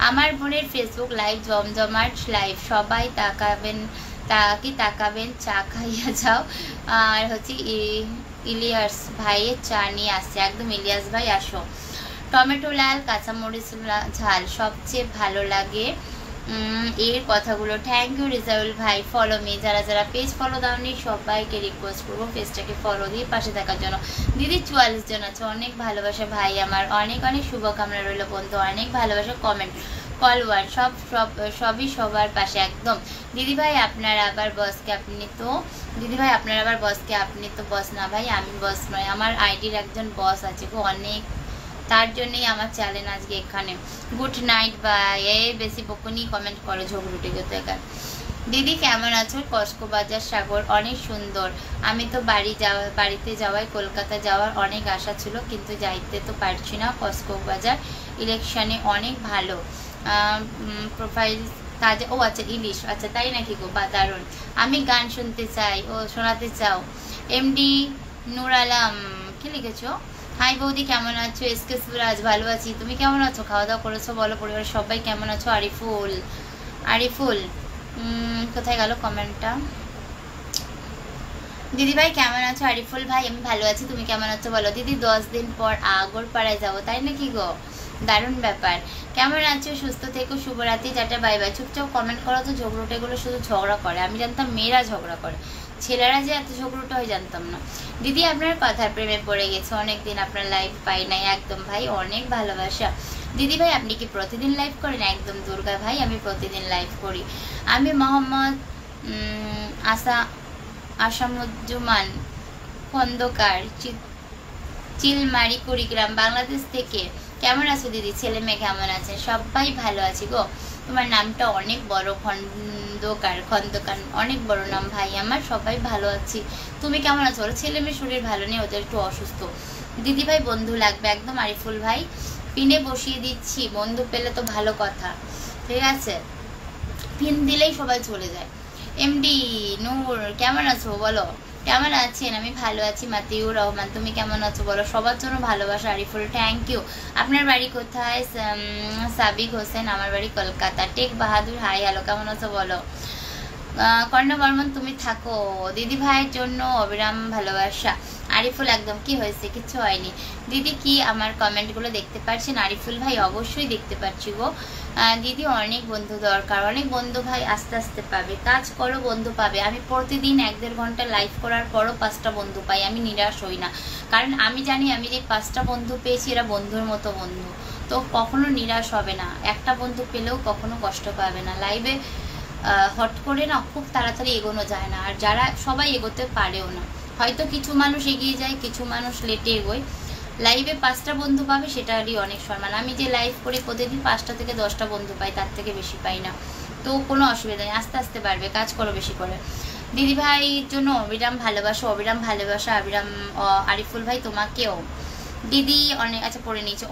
আমার বোনের ফেসবুক লাইভ জমজমাট লাইভ, সবাই তাকাবেন চা খাইয়া যাও। আর হচ্ছে ইলিয়াস ভাইয়ের চা নিয়ে আসছে, একদম ইলিয়াস ভাই আসো। টমেটো লাল কাঁচামরিচ ঝাল সবচেয়ে ভালো লাগে এর কথাগুলো। থ্যাংক ইউ রিজাউল ভাই, ফলো মি। যারা যারা পেজ ফলো দাওনি সবাইকে রিকোয়েস্ট করবো পেজটাকে ফলো দিয়ে পাশে থাকার জন্য। দিদি 44 জন আছে, অনেক ভালোবাসা ভাই আমার, অনেক অনেক শুভকামনা রইল বন্ধু, অনেক ভালোবাসা। কমেন্ট কলওয়ার সব সব সবই সবার পাশে একদম। দিদিভাই আপনার আবার বসকে আপনি তো দিদিভাই আপনার আবার বসকে আপনি তো বস না ভাই, আমি বস নয়, আমার আইডির একজন বস আছে গো অনেক, তার জন্যই আমার চ্যালেঞ্জ আজকে এখানে। Good night bye. এই বেশি বকুনি কমেন্ট করো ঝগড়ুটে গেতে। দিদি কেমন আছো? কসকোবাজার সাগর অনেক সুন্দর। আমি তো বাড়িতে যাওয়ায় কলকাতা যাওয়ার অনেক আশা ছিল, কিন্তু যাইতে তো পারছি না। কসকোবাজার ইলেকশনে অনেক ভালো প্রোফাইল কাজ। ও আচ্ছা ইলিশ, আচ্ছা তাই নাকি গো, বা দারুণ। আমি গান শুনতে চাই। ও শোনাতে চাও? এমডি নূর আলম কি লিখেছো? হাই বৌদি কেমন আছো? এসকে সুরাজ ভালো আছি, তুমি কেমন আছো? খাওয়া দাওয়া করেছো বলো? পরিবারের সবাই কেমন আছো? আরিফুল কোথায় গেল কমেন্টটা? দিদিভাই কেমন আছো? আরিফুল ভাই আমি ভালো আছি, তুমি কেমন আছো বলো? দিদি 10 দিন পর আগরপাড়ায় যাবো, তাই নাকি গো? দারুণ ব্যাপার। কেমন আছো? সুস্থ থেকো, শুভরাত্রি, টাটা বাই বাই। চুপচাপ কমেন্ট করো তো। ঝগড়ুটেগুলো শুধু ঝগড়া করে, আমি জানতাম মেয়েরা ঝগড়া করে, ছেলেরা যে এত ঝগড়ুটে হয় জানতাম না। দিদি আপনার কথার প্রেমে পড়ে গেছে, অনেকদিন আপনার লাইভ পাই নাই। একদম ভাই, অনেক ভালোবাসা। দিদি ভাই আপনি কি প্রতিদিন লাইভ করেন? একদম দুর্গা ভাই, আমি প্রতিদিন লাইভ করি। আমি মোহাম্মদ আসামুজ্জমান খন্দকার, চিলমারি কুড়িগ্রাম, বাংলাদেশ থেকে। কেমন আছো দিদি? ছেলে মেয়ে কেমন আছে? সবাই ভালো আছি গো। তোমার নামটা অনেক বড়, খন্দকার অনেক বড় নাম ভাই আমার। সবাই ভালো আছি, তুমি কেমন আছো? ওর ছেলে মেয়ে শরীর ভালো নেই, ওদের একটু অসুস্থ। দিদি ভাই বন্ধু লাগবে একদম। আরিফুল ভাই পিনে বসিয়ে দিচ্ছি, বন্ধু পেলে তো ভালো কথা, ঠিক আছে? পিন দিলেই সবাই চলে যায়। এমডি নূর কেমন আছো বলো? কেমন আছেন? আমি ভালো আছি। মাতিউর রহমান তুমি কেমন আছো বলো? সবার জন্য ভালোবাসা। Ariful thank you. আপনার বাড়ি কোথায়? সাবিক হোসেন আমার বাড়ি কলকাতা। টেক বাহাদুর হাই হ্যালো, কেমন আছো বলো? কর্ণ বর্মন তুমি থাকো। দিদি ভাইয়ের জন্য অবিরাম ভালোবাসা। আরিফুল একদম কি হয়েছে? কিছু হয়নি। দিদি কি আমার কমেন্টগুলো দেখতে পাচ্ছেন? আরিফুল ভাই অবশ্যই দেখতে পাচ্ছি গো। দিদি অনেক বন্ধু দরকার, অনেক বন্ধু ভাই আস্তে আস্তে পাবে, কাজ করো বন্ধু পাবে। আমি প্রতিদিন 1-1.5 ঘন্টা লাইভ করার পরও 5টা বন্ধু পাই, আমি নিরাশ হই না, কারণ আমি জানি আমি যে 5টা বন্ধু পেয়েছি এরা বন্ধুর মতো বন্ধু, তো কখনো নিরাশ হবে না। একটা বন্ধু পেলেও কখনো কষ্ট পাবে না। লাইভে হট করে না খুব তাড়াতাড়ি এগোনো যায় না, আর যারা সবাই এগোতে পারেও না, হয়তো কিছু মানুষ এগিয়ে যায়, কিছু মানুষ লেটে এগোয়। লাইভে 5টা বন্ধু পাবে সেটারই অনেক সম্মান। আমি যে লাইভ করি প্রতিদিন 5টা থেকে 10টা বন্ধু পাই, তার থেকে বেশি পাই না, তো কোনো অসুবিধা নেই, আস্তে আস্তে বাড়বে, কাজ করো বেশি করে। দিদি ভাইয়ের জন্য অবিরাম ভালোবাসা, অবিরাম ভালোবাসা। আরিফুল ভাই তোমাকেও। দিদি অনেক আচ্ছা পড়ে নিয়েছে,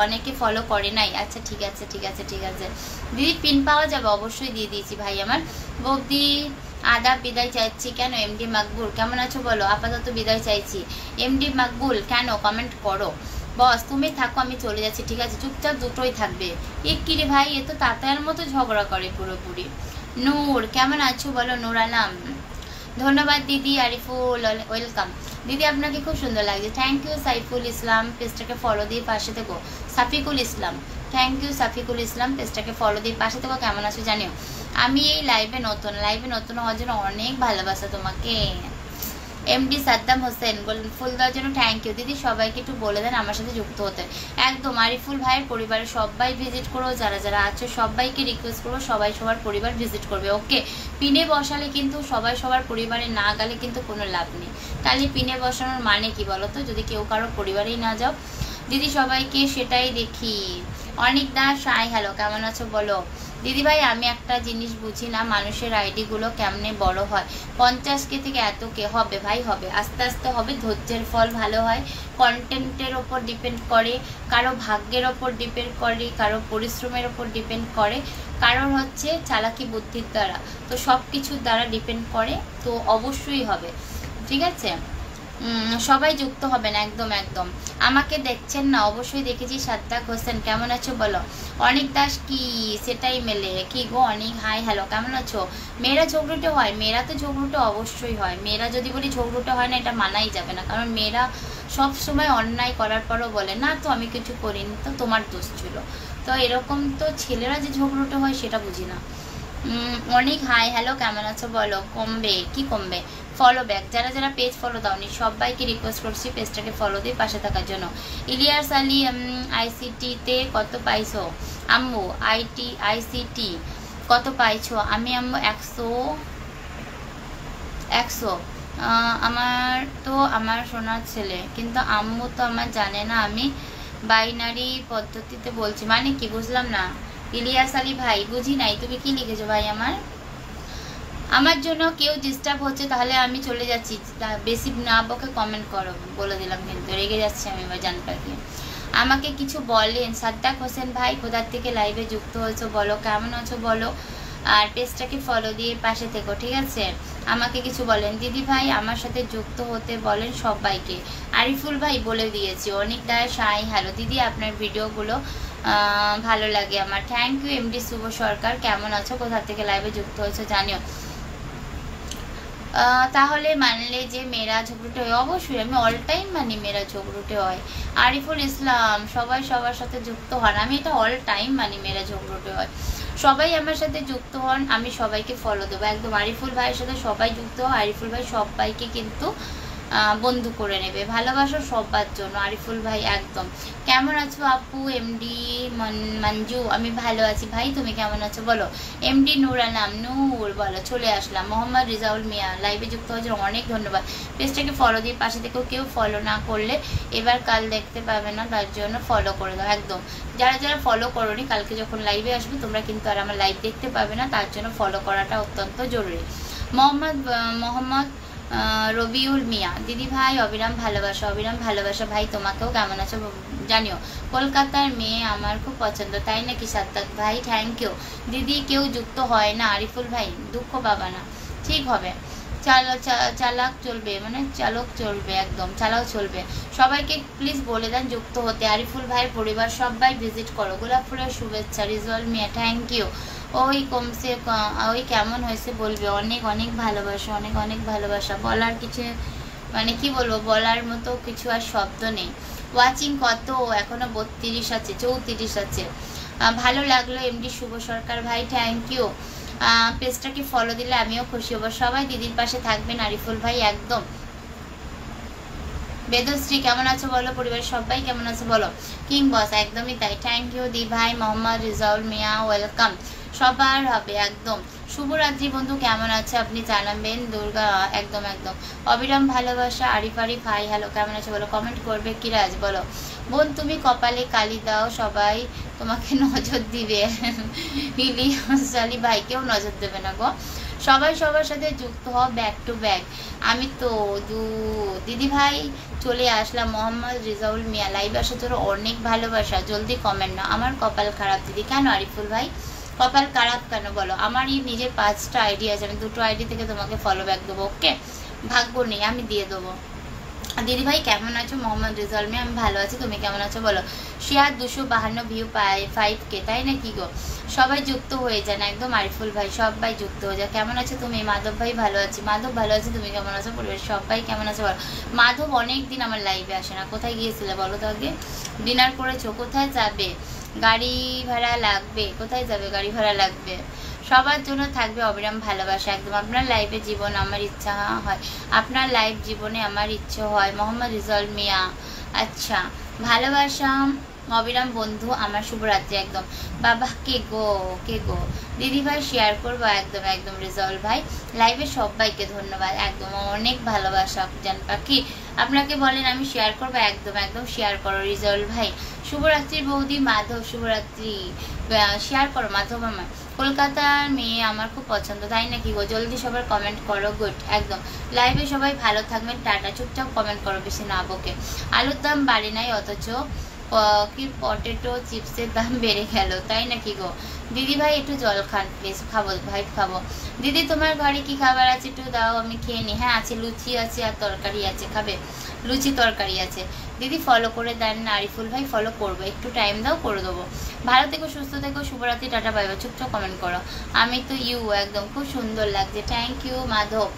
অনেকে ফলো করে নাই। আচ্ছা ঠিক আছে ঠিক আছে ঠিক আছে। দিদি পিন পাওয়া যাবে? অবশ্যই দিয়ে দিয়েছি ভাই আমার। বৌদি আদাব, বিদায় চাইছি কেন? এমডি মাকবুল কেমন আছো বলো? আপাতত বিদায় চাইছি। এমডি মাকবুল কেন? কমেন্ট করো। বস তুমি থাকো, আমি চলে যাচ্ছি, ঠিক আছে? চুপচাপ দুটোই থাকবে। এ কি রে ভাই, এ তো তাতার মতো ঝগড়া করে পুরোপুরি। নূর কেমন আছো বলো? নূর আলম ধন্যবাদ দিদি। আরিফুল ওয়েলকাম। দিদি আপনাকে খুব সুন্দর লাগছে, থ্যাংক ইউ। সাইফুল ইসলাম পেজটাকে ফলো দিয়ে পাশে থেকো। সাফিকুল ইসলাম থ্যাংক ইউ। সাফিকুল ইসলাম পেজটাকে ফলো দিয়ে পাশে থেকো। কেমন আছো জানিও। আমি এই লাইভে নতুন হওয়ার জন্য অনেক ভালোবাসা তোমাকে। এমডি সাদ্দাম হোসেন ফুল দেওয়ার জন্য থ্যাংক ইউ। দিদি সবাইকে একটু বলে দেন আমার সাথে যুক্ত হতে। একদম আরিফুল ভাইয়ের পরিবারের সবাই ভিজিট করো, যারা যারা আছে সবাইকে রিকোয়েস্ট করবো সবাই সবার পরিবার ভিজিট করবে, ওকে? পিনে বসালে কিন্তু সবাই সবার পরিবারে না গেলে কিন্তু কোনো লাভ নেই। তাহলে পিনে বসানোর মানে কি বলো তো, যদি কেউ কারো পরিবারেই না যাও। দিদি সবাইকে সেটাই দেখি। অনেক দাস হাই হ্যালো, কেমন আছো বলো? দিদিভাই আমি একটা জিনিস বুঝি না, মানুষের আইডি গুলো কেমনে বড় হয়? 50K থেকে এত কে হবে ভাই? হবে, আস্তে আস্তে হবে, ধৈর্যের ফল ভালো হয়। কন্টেন্টের ওপর ডিপেন্ড করে, কারো ভাগ্যের ওপর ডিপেন্ড করে, কারো পরিশ্রমের ওপর ডিপেন্ড করে, কারণ হচ্ছে চালাকি বুদ্ধির দ্বারা, তো সব কিছুর দ্বারা ডিপেন্ড করে, তো অবশ্যই হবে, ঠিক আছে? সবাই যুক্ত হবেন একদম একদম। আমাকে দেখছেন না? অবশ্যই দেখেছি। সাদ্দাক হোসেন কেমন আছো বলো? অনেক দাস কি সেটাই মেলে কি গো? অনেক হাই হ্যালো, কেমন আছো? মেয়েরা ঝগড়ুটে হয়? মেয়েরা তো ঝগড়ুটে অবশ্যই হয়। মেয়েরা যদি বলি ঝগড়ুটে হয় না, এটা মানাই যাবে না, কারণ মেয়েরা সব সময় অন্যায় করার পরও বলে না তো আমি কিছু করিনি, তো তোমার দোষ ছিল, তো এরকম। তো ছেলেরা যে ঝগড়ুটে হয় সেটা বুঝি না। অনেক হাই হ্যালো, কেমন আছো বলো? কমবে কি কমবে? ফলো ব্যাক, যারা যারা পেজ ফলো দাওনি সবাইকে রিকোয়েস্ট করছি পেজটাকে ফলো দিয়ে পাশে থাকার জন্য। ইলিয়াস আলী আইসিটিতে কত পাইছো আম্মু? আইসিটি কত পাইছো? আমি আম্মু 100 আমার সোনার ছেলে, কিন্তু আম্মু তো আমার জানে না আমি বাইনারি পদ্ধতিতে বলছি, মানে কি বুঝলাম না। ইলিয়াস আলী ভাই বুঝি নাই, তুমি কি লিখেছো ভাই? আমার জন্য কেউ ডিস্টার্ব হচ্ছে তাহলে আমি চলে যাচ্ছি, বেশি না বকে কমেন্ট করো, বলে দিলাম কিন্তু রেগে যাচ্ছি আমি এবার জানপাকে। আমাকে কিছু বলেন। সাদ্দাক হোসেন ভাই কোথার থেকে লাইভে যুক্ত হয়েছো বলো, কেমন আছো বলো, আর পেজটাকে ফলো দিয়ে পাশে থেকো, ঠিক আছে? আমাকে কিছু বলেন। দিদি ভাই আমার সাথে যুক্ত হতে বলেন সবাইকে। আরিফুল ভাই বলে দিয়েছি। অনেক দায় সাই হ্যালো দিদি, আপনার ভিডিওগুলো ভালো লাগে আমার। Thank you. MD Shubho Sarkar কেমন আছো, কোথা থেকে লাইভে যুক্ত হয়েছো জানিও। তাহলে মানলে যে মেয়েরা ঝগড়ুটে হয়? অবশ্যই আমি অল টাইম মানি মেয়েরা ঝগড়ুটে হয়। আরিফুল ইসলাম সবাই সবার সাথে যুক্ত হন, আমি এটা অল টাইম মানি মেয়েরা ঝগড়ুটে হয়। সবাই আমার সাথে যুক্ত হন, আমি সবাইকে ফলো দেবো একদম। আরিফুল ভাইয়ের সাথে সবাই যুক্ত হন, আরিফুল ভাই সবাইকে কিন্তু বন্ধু করে নেবে, ভালোবাসা সবার জন্য। আরিফুল ভাই একদম। কেমন আছো আপু? এমডি মঞ্জু আমি ভালো আছি ভাই, তুমি কেমন আছো বলো। এমডি নূর আনাম নূর বলো, চলে আসলাম। মোহাম্মদ রিজাউল মিয়া লাইভে যুক্ত হয়েছে, অনেক ধন্যবাদ। পেজটাকে ফলো দিয়ে পাশে থেকেও, কেউ ফলো না করলে এবার কাল দেখতে পাবে না, তার জন্য ফলো করে দাও একদম। যারা যারা ফলো করোনি কালকে যখন লাইভে আসবে তোমরা কিন্তু আর আমার লাইভ দেখতে পাবে না, তার জন্য ফলো করাটা অত্যন্ত জরুরি। মোহাম্মদ রবিউল মিয়া দিদি ভাই অবিরাম ভালোবাসা, অবিরাম ভালোবাসা ভাই, তোমাকেও কেমন আছো জানিও। কলকাতার মেয়ে আমার খুব পছন্দ, তাই নাকি সাদ্দাক ভাই? থ্যাংক ইউ দিদি। কেউ যুক্ত হয় না আরিফুল ভাই, দুঃখ পাবা না, ঠিক হবে। চালাক চলবে, মানে চালক চলবে একদম, চালাও চলবে। সবাইকে প্লিজ বলে দেন যুক্ত হতে। আরিফুল ভাইয়ের পরিবার সবাই ভিজিট করো। গোলাপ ফুলের শুভেচ্ছা রিজওয়াল মিয়া, থ্যাংক ইউ। ওই কেমন হয়েছে বলবে, অনেক অনেক ভালোবাসা, অনেক অনেক ভালোবাসা। বলার কিছু মানে কি বলবো, বলার মতো কিছু আর শব্দ নেই। ওয়াচিং কত এখনো? 32 আছে, 34 আছে। ভালো লাগলো এমডি শুভ সরকার ভাই, থ্যাংক ইউ। পেজটাকে ফলো দিলে আমিও খুশি হবো। সবাই দিদির পাশে থাকবেন আরিফুল ভাই একদম। বেদশ্রী কেমন আছো বলো, পরিবারের সবাই কেমন আছে বলো। কিং বস একদমই তাই, থ্যাংক ইউ দি ভাই। মোহাম্মদ রিজাউল মিয়া ওয়েলকাম, সবার হবে একদম। শুভরাত্রি বন্ধু, কেমন আছে আপনি জানাবেন। দুর্গা একদম একদম। অবিরাম ভালোবাসা আরিফ ভাই হ্যালো, কেমন আছে বলো, কমেন্ট করবে। কিরাজ বলো, বোন তুমি কপালে কালি দাও, সবাই তোমাকে নজর দিবে। ইলিয়াস আলী ভাই কেউ নজর দেবে না গো, সবাই সবার সাথে যুক্ত হও ব্যাক টু ব্যাক। আমি তো দিদি ভাই চলে আসলাম। মোহাম্মদ রিজাউল মিয়া লাইভ আসার জন্য অনেক ভালোবাসা, জলদি কমেন্ট না। আমার কপাল খারাপ দিদি। কেন আরিফুল ভাই কপাল খারাপ কেন বলো? আমারই নিজের 5টা আইডি আছে, আমি 2টো আইডি থেকে তোমাকে ফলো ব্যাক দেবো, ওকে? ভাগ্য নেই, আমি দিয়ে দেবো। দিদি ভাই কেমন আছো? মোহাম্মদ রিজাউল মিয়া আমি ভালো আছি, তুমি কেমন আছো বলো। শেয়ার 252 ভিউ পাই 5K, তাই না কি গো? সবাই যুক্ত হয়ে যান একদম। আরিফুল ভাই সবাই যুক্ত হয়ে যায়। কেমন আছো তুমি? মাধব ভাই ভালো আছি। মাধব ভালো আছে, তুমি কেমন আছো? পরিবার সবাই কেমন আছে বলো। মাধব অনেকদিন আমার লাইভে আসে না, কোথায় গিয়েছিলে বলো তো আগে? ডিনার করেছো? কোথায় যাবে? গাড়ি ভাড়া লাগবে? কোথায় যাবে? গাড়ি ভাড়া লাগবে। সবার জন্য থাকবে অবিরাম ভালোবাসা একদম। আপনার লাইভে জীবন আমার ইচ্ছা হয়, আপনার লাইভ জীবনে আমার ইচ্ছে হয়। মোহাম্মদ রিজাউল মিয়া, আচ্ছা ভালোবাসা অবিরাম বন্ধু আমার, শুভরাত্রি একদম। বাবা কে গো দিদি ভাই শেয়ার করবো একদম একদম। রিজাউল ভাই লাইভে সবাইকে ধন্যবাদ একদম, অনেক ভালোবাসা জান পাখি আপনাকে বলেন, আমি শেয়ার করবো একদম একদম। শেয়ার করো রিজাউল ভাই। শুভরাত্রি বৌদি। মাধব শুভরাত্রি, শেয়ার করো মাধব আমার। কলকাতার মেয়ে আমার খুব পছন্দ, তাই নাকি গো? জলদি সবার কমেন্ট করো, গুড একদম। লাইভে সবাই ভালো থাকবেন, টাটা। চুপচাপ কমেন্ট করো, বেশি না বকে। আলুর দাম বাড়ে নাই অথচ কি পটেটো চিপসের দাম বেড়ে গেল, তাই নাকি গো? দিদি ভাই একটু জল খান প্লিজ, খাবো ভাই খাবো। দিদি তোমার ঘরে কি খাবার আছে একটু দাও, আমি খেয়ে নি। হ্যাঁ আছে, লুচি আছে আর তরকারি আছে, খাবে? লুচি তরকারি আছে। দিদি ফলো করে দেন না আরিফুল ভাই? ফলো করবো, একটু টাইম দাও, করে দেবো। ভালো থেকো, সুস্থ থেকো, শুভরাত্রি, টাটা বাই বাই। চুপচাপ কমেন্ট করো। আমি তো একদম খুব সুন্দর লাগছে, থ্যাংক ইউ মাধব।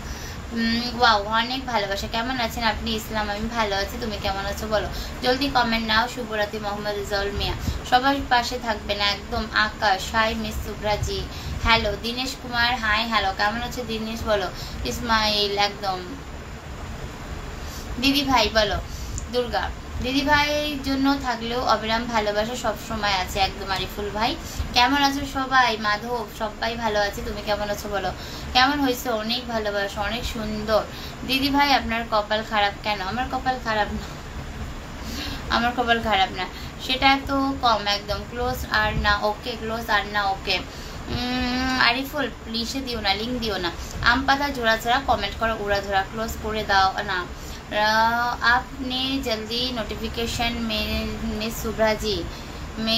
ওয়াও, অনেক ভালোবাসা। কেমন আছেন আপনি? ইসলাম, আমি ভালো আছি, তুমি কেমন আছো বলো? জলদি কমেন্ট নাও। শুভরাত্রি মোহাম্মদ রিজাউল মিয়া, সবার পাশে থাকবেন একদম। Akash, hi miss Shubhraji, hello. Dinesh Kumar, hi hello, কেমন আছো দীনেশ বলো? ইসমাইল, একদম। দিদি ভাই বলো। দুর্গা, দিদি ভাইয়ের জন্য থাকলেও অবিরাম ভালোবাসা সব সময় আছে, একদম। আরিফুল ভাই, কেমন আছো সবাই? মাধব, সবাই ভালো আছে, তুমি কেমন আছো বলো? কেমন হয়েছে? অনেক ভালোবাসা, অনেক সুন্দর। দিদি ভাই, আপনার কপাল খারাপ কেন? আমার কপাল খারাপ না, আমার কপাল খারাপ না, সেটা তো কম একদম। ক্লোজ আর না ওকে, ক্লোজ আর না ওকে। আরিফুল, প্লিজে দিও না, লিঙ্ক দিও না। আম পাতা জোড়া জোড়া কমেন্ট করো, উড়া ধরা, ক্লোজ করে দাও না। আপনি জলদি নোটিফিকেশন মিস শুভ্রাজি মে,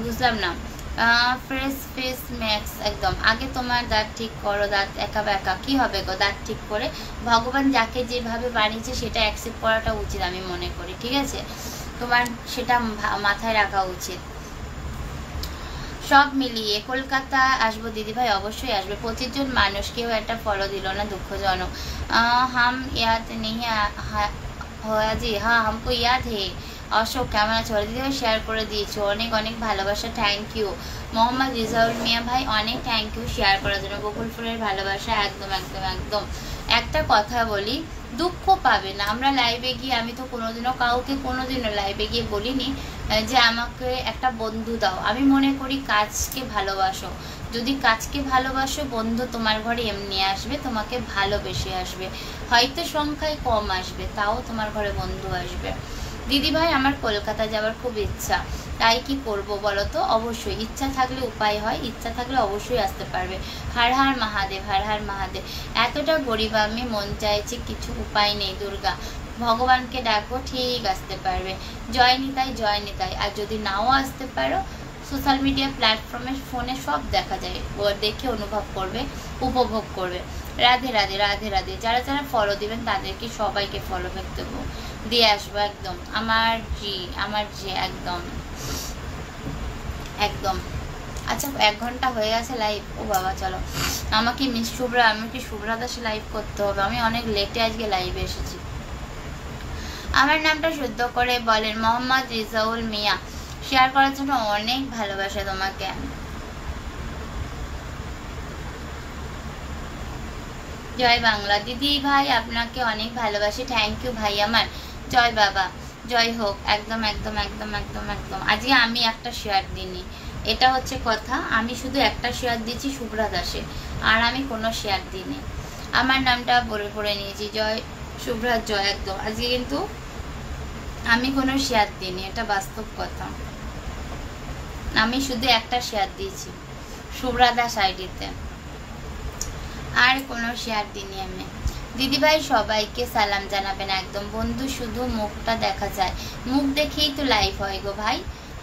বুঝলাম না। ফ্রেশ ফেস ম্যাক্স, একদম। আগে তোমার দাঁত ঠিক করো, দাঁত একা একা কি হবে গো? দাঁত ঠিক করে ভগবান যাকে যেভাবে বানিয়েছে সেটা অ্যাকসেপ্ট করাটা উচিত আমি মনে করি, ঠিক আছে? তোমার সেটা মাথায় রাখা উচিত। সব মিলিয়ে কলকাতা আসবো দিদি ভাই, অবশ্যই আসবে। 25 জন মানুষ, কেউ একটা ফলো দিল না, দুঃখজনক। হাম ইয়াদ নেই জি, হ্যাঁ হামকো ইয়াদ হে। অশোক, কেমন আছো? দিদি ভাই শেয়ার করে দিয়েছো, অনেক অনেক ভালোবাসা, থ্যাংক ইউ। মোহাম্মদ রিজাউল মিয়া ভাই, অনেক থ্যাংক ইউ শেয়ার করার জন্য। বকুল ফুলের ভালোবাসা, একদম একদম একদম। একটা কথা বলি, দুঃখ পাবে না। আমরা লাইভে গিয়ে, আমি তো কোনোদিনও কাউকে কোনোদিনও লাইভে গিয়ে বলিনি যে আমাকে একটা বন্ধু দাও। আমি মনে করি কাজকে ভালোবাসো, যদি কাজকে ভালোবাসো বন্ধু তোমার ঘরে এমনি আসবে, তোমাকে ভালোবেসে আসবে, হয়তো সংখ্যায় কম আসবে, তাও তোমার ঘরে বন্ধু আসবে। দিদি ভাই, আমার কলকাতা যাওয়ার খুব ইচ্ছা, তাই কি করব বলো তো? অবশ্যই ইচ্ছা থাকলে উপায় হয়, ইচ্ছা থাকলে অবশ্যই আসতে পারবে। হার হার মহাদেব, হার হার মহাদেব। এতটা গরিব আমি, মন চাইছে, কিছু উপায় নেই। দুর্গা, ভগবানকে ডাকো, ঠিক আসতে পারবে। জয় নিতাই, জয় নিতাই। আর যদি নাও আসতে পারো, সোশ্যাল মিডিয়া প্ল্যাটফর্মে ফোনে সব দেখা যায়, ও দেখে অনুভব করবে, উপভোগ করবে। রাধে রাধে, রাধে রাধে। যারা যারা ফলো দিবেন তাদেরকে সবাইকে ফলো ব্যাক দেবো, দিয়ে আসবো একদম। আমার জি, আমার জি, একদম একদম। আচ্ছা, 1 ঘন্টা হয়ে গেছে লাইভ। ও বাবা, চলো আমাকে মিস শুভ্রা, আমাকে শুভ্রা দাসে লাইভ করতে হবে, আমি অনেক লেটে আজকে লাইভে এসেছি। আমার নামটা শুদ্ধ করে বলেন। মোহাম্মদ রিজাউল মিয়া, শেয়ার করার জন্য অনেক ভালোবাসা তোমাকে। জয় বাংলা। দিদি ভাই, আপনাকে অনেক ভালোবাসি, থ্যাংক ইউ ভাই আমার। জয় বাবা, জয় হোক, একদম একদম একদম একদম একদম। আজকে আমি একটা শেয়ার দিইনি, এটা হচ্ছে কথা। আমি শুধু একটা শেয়ার দিয়েছি শুভ্রা দাসে, আর আমি কোনো শেয়ার দিইনি। আমার নামটা বলে পড়ে নিয়েছি, জয় শুভ্রা, জয়, একদম। আজকে কিন্তু আমি কোনো শেয়ার দিইনি, এটা বাস্তব কথা। আমি শুধু একটা শেয়ার দিয়েছি শুভ্রা দাস আইডিতে, আর কোনো শেয়ার দিইনি আমি। দিদিভাই, সবাইকে সালাম জানাবেন একদম। বন্ধু, শুধু মুখটা দেখা যায়, মুখ দেখেই তো লাইভ হয় গো ভাই,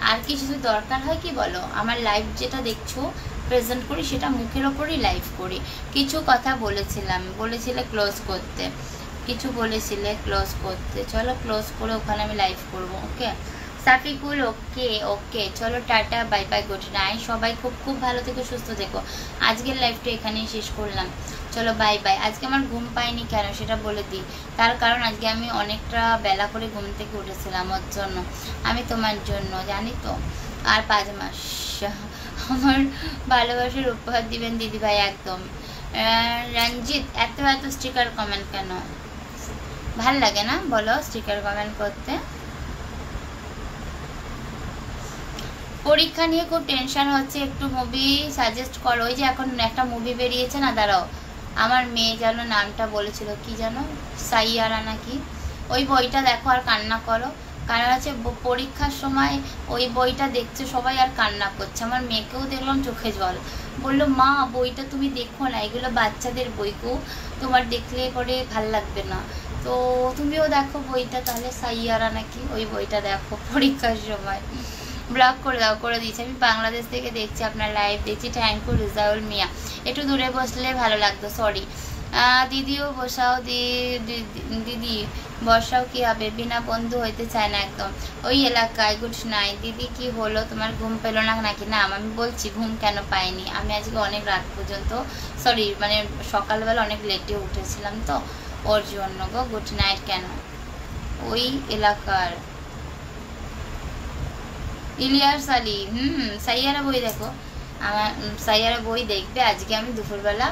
আর কি শুধু দরকার হয় কি বলো? আমার লাইভ যেটা দেখছো প্রেজেন্ট করি, সেটা মুখের ওপরই লাইভ করি। কিছু কথা বলেছিলে ক্লোজ করতে, কিছু বলেছিলে ক্লোজ করতে, চলো ক্লোজ করে ওখানে আমি লাইভ করব, ওকে? সাফিকুল, ওকে ওকে, চলো tata, bye bye, good night. সবাই খুব খুব ভালো থেকো, সুস্থ থেকো। আজকের লাইভটা এখানেই শেষ করলাম, চলো বাই বাই। আজকে আমার ঘুম পাইনি কেন সেটা বলে দিই, তার কারণ আজকে আমি অনেকটা বেলা করে ঘুম থেকে উঠেছিলাম, ওর জন্য। আমি তোমার জন্য, জানি তো। আর 5 মাস আমার ভালোবাসার উপহার দিবেন দিদিভাই, একদম। রঞ্জিত, এত এত স্টিকার কমেন্ট কেন? ভাল লাগে না বলো স্টিকার কমেন্ট করতে? পরীক্ষা নিয়ে খুব টেনশন হচ্ছে, একটু মুভি সাজেস্ট করো। ওই যে এখন একটা মুভি বেরিয়েছে না, দাঁড়াও, আমার মেয়ে যেন নামটা বলেছিল, কি যেন, সাইয়ারা নাকি, ওই বইটা দেখো আর কান্না করো। কারণ হচ্ছে পরীক্ষার সময় ওই বইটা দেখছে সবাই আর কান্না করছে। আমার মেয়েকেও দেখলাম চোখে জল, বললো মা বইটা তুমি দেখো না, এগুলো বাচ্চাদের বই গো, তোমার দেখলে পরে ভাল লাগবে না, তো তুমিও দেখো বইটা তাহলে, সাইয়ারা নাকি, ওই বইটা দেখো পরীক্ষার সময়। ব্লক করে দাও, করে দিয়েছি। আমি বাংলাদেশ থেকে দেখছি, আপনার লাইভ দেখছি, থ্যাংক ইউ রিজাউল মিয়া। একটু দূরে বসলে ভালো লাগতো, সরি। দিদিও বসাও দিদি বসাও, কি হবে, বিনা বন্ধু হইতে চায় না একদম। ওই এলাকায় গুড নাইট। দিদি কি হলো, তোমার ঘুম পেলো না নাকি? না, আমি বলছি ঘুম কেন পাইনি, আমি আজকে অনেক রাত পর্যন্ত, সরি মানে সকালবেলা অনেক লেটে উঠেছিলাম তো, ওর জন্য গো। গুড নাইট কেন? ওই এলাকার ইলিয়াস আলী। সাইয়ারা বই দেখো, আমার সাইয়ারা বই দেখবে। আজকে আমি দুপুরবেলা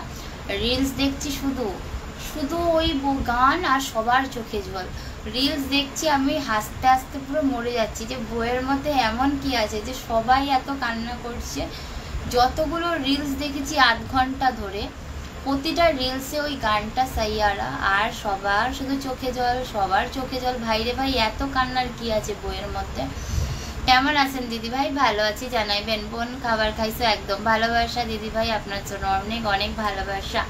রিলস দেখছি, শুধু শুধু ওই গান আর সবার চোখে জল। রিলস দেখছি, আমি হাসতে হাসতে পুরো মরে যাচ্ছি যে বইয়ের মধ্যে এমন কি আছে যে সবাই এত কান্না করছে। যতগুলো রিলস দেখেছি 8 ঘন্টা ধরে, প্রতিটা রিলসে ওই গানটা সাইয়ারা, আর সবার শুধু চোখে জল, সবার চোখে জল। ভাইরে ভাই, এত কান্নার কি আছে বইয়ের মধ্যে? কেমন আছেন দিদি ভাই? ভালো আছি, জানাইবেন। বোন খাবার খাইছো? একদম ভালোবাসা দিদি ভাই, আপনার জন্য অনেক অনেক ভালোবাসা।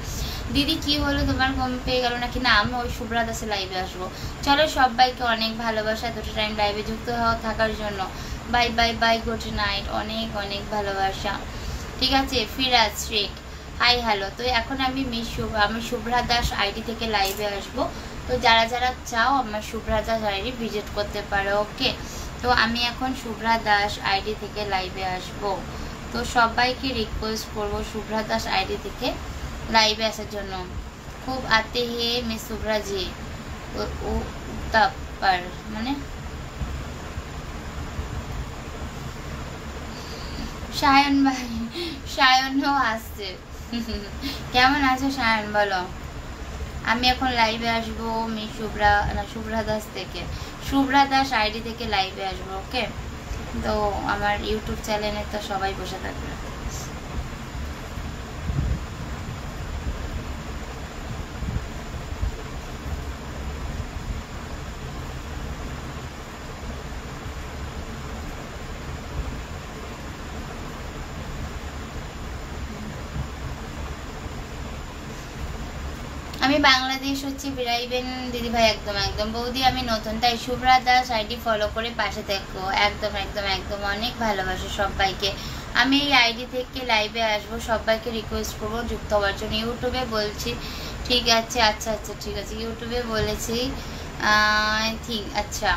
দিদি কি হলো, তোমার ঘুম পেয়ে গেল নাকি? না, আমি ওই শুভ্রা দাসে লাইভে আসবো। চলো, সবাইকে অনেক ভালোবাসা দুটো টাইম লাইভে যুক্ত হওয়া থাকার জন্য। Bye bye bye, good night, অনেক অনেক ভালোবাসা। ঠিক আছে, ফিরাজ শেখ, হাই হ্যালো। তো এখন আমি আমি শুভ্রা দাস আইডি থেকে লাইভে আসবো। তো যারা যারা চাও আমার শুভ্রা দাস আইডি ভিজিট করতে পারো, ওকে। তো আমি এখন শুভ্রা দাস আইডি থেকে লাইভে আসব। তো সবাইকে রিকোয়েস্ট করবো শুভ্রা দাস আইডি থেকে লাইভে আসার জন্য। খুব আতে হে মিস শুভ্রা জি, ও তারপর মানে সায়ন ভাই, সায়নও আসছে। কেমন আছো সায়ন, বলো। আমি এখন লাইভে আসবো মিস শুভ্রা দাস থেকে, শুভ্রা দাস আইডি থেকে লাইভে আসবো, ওকে। তো আমার ইউটিউব চ্যানেলে তো সবাই বসে থাকবে। আমি বাংলাদেশ হচ্ছে বেরাইবেন দিদি ভাই, একদম একদম। বৌদি আমি নতুন, তাই শুভ্রা দাস আইডি ফলো করে পাশে থাকো, একদম একদম একদম। অনেক ভালোবাসো সবাইকে। আমি এই আইডি থেকে লাইভে আসবো, সবাইকে রিকোয়েস্ট করবো যুক্ত হওয়ার জন্য। ইউটিউবে বলছি, ঠিক আছে, আচ্ছা আচ্ছা ঠিক আছে, ইউটিউবে বলেছি, ঠিক আচ্ছা।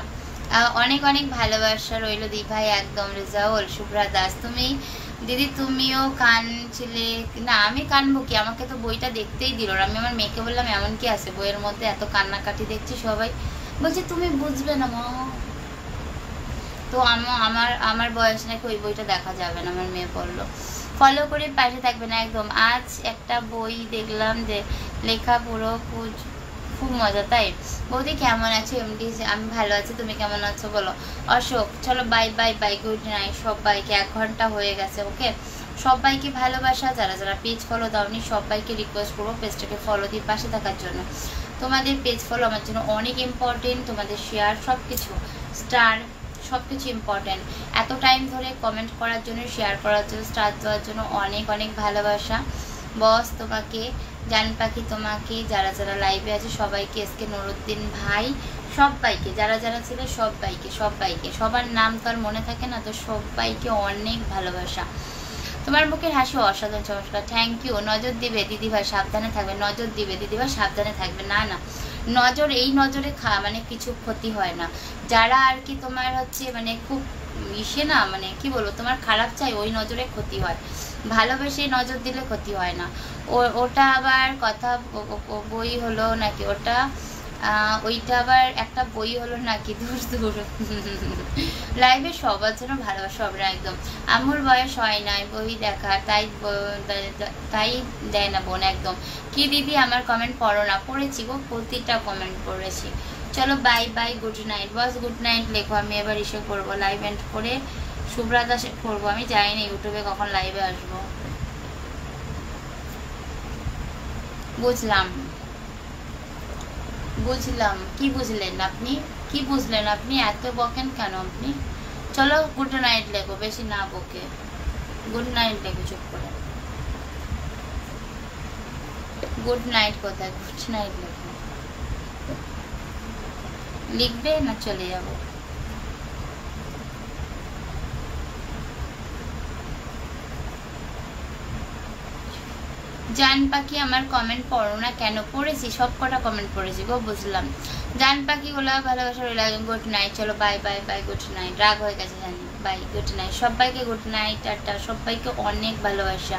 অনেক অনেক ভালোবাসা রইল দি ভাই, একদম। রেজাউল, শুভ্রা দাস, তুমি দিদি তুমিও কানছিলে না? আমি কানবো কি, আমাকে তো বইটা দেখতেই দিল না। আমি আমার মেয়েকে বললাম এমন কি আছে বইয়ের মধ্যে, এত কান্নাকাটি দেখছি সবাই। বলছে তুমি বুঝবে না মা। তো আমার আমার বয়স নাকি ওই বইটা দেখা যাবে না, আমার মেয়ে বললো। ফলো করে পাশে থাকবে না, একদম। আজ একটা বই দেখলাম যে লেখা পুরো খুব মজা, তাই। বৌদি কেমন আছো? এমডি, আমি ভালো আছি, তুমি কেমন আছো বলো। অশোক, চলো bye bye bye, good night সবাইকে। 1 ঘন্টা হয়ে গেছে, ওকে। সবাইকে ভালোবাসা। যারা যারা পেজ ফলো দাওনি সবাইকে রিকোয়েস্ট করবো পেজটাকে ফলো দিয়ে পাশে থাকার জন্য। তোমাদের পেজ ফলো আমার জন্য অনেক ইম্পর্টেন্ট, তোমাদের শেয়ার সব কিছু, স্টার সব কিছু ইম্পর্টেন্ট। এত টাইম ধরে কমেন্ট করার জন্য, শেয়ার করার জন্য, স্টার দেওয়ার জন্য অনেক অনেক ভালোবাসা। বস তোমাকে, জান পাখি তোমাকে, যারা যারা লাইভে আছে সবাইকে, এসকে নুরুদ্দিন ভাই, সবাইকে, যারা যারা ছিল সবাইকে সবাইকে, সবার নাম তো আর মনে থাকে না, তো সবাইকে অনেক ভালোবাসা। তোমার মুখের হাসি অসাধারণ, চমৎকার, থ্যাংক ইউ। নজর দিবে দিদিভাই, সাবধানে থাকবে। নজর দিবে দিদিভাই, সাবধানে থাকবে। না না, নজর, এই নজরে মানে কিছু ক্ষতি হয় না। যারা আর কি তোমার হচ্ছে মানে খুব ইসে না, মানে কি বলবো, তোমার খারাপ চাই, ওই নজরে ক্ষতি হয়। ভালোবেসে নজর দিলে ক্ষতি হয় না। ওটা আবার কথা বই হলো নাকি ওটা, ওইটা আবার একটা বই হলো নাকি, দূর দূর। লাইভে সবার জন্য ভালোবাসা হবে না, একদম। আমার বয়স হয় নাই বই দেখা, তাই দেয় না বোন, একদম। কি দিদি আমার কমেন্ট পড়ো না? পড়েছি গো, প্রতিটা কমেন্ট পড়েছি। চলো বাই বাই, গুড নাইট। বস গুড নাইট লেখো, আমি এবার ইসে করবো, লাইভ এন্ড করে শুভ্রা দাসে করবো। আমি জানি না ইউটিউবে কখন লাইভে আসবো। বুঝলাম বুঝলাম, কি বুঝলেন আপনি, কি বুঝলেন আপনি? এত বকেন কেন আপনি? চলো গুড নাইট লেখো, বেশি না বকে গুড নাইট লেখো, চুপ করে। গুড নাইট কোথায়? গুড নাইট লেখো। লিখবে না চলে যাবো? জান পাখি আমার কমেন্ট পড়ো না কেন? পড়েছি, সব কটা কমেন্ট পড়েছি গো, বুঝলাম। জান পাখি গুলা ভালোবাসা রইল। গুড নাইট, চলো bye bye bye, good night. রাগ হয়ে গেছে জানি, বাই, গুড নাইট সবাইকে, গুড নাইট, টাটা সবাইকে, অনেক ভালোবাসা।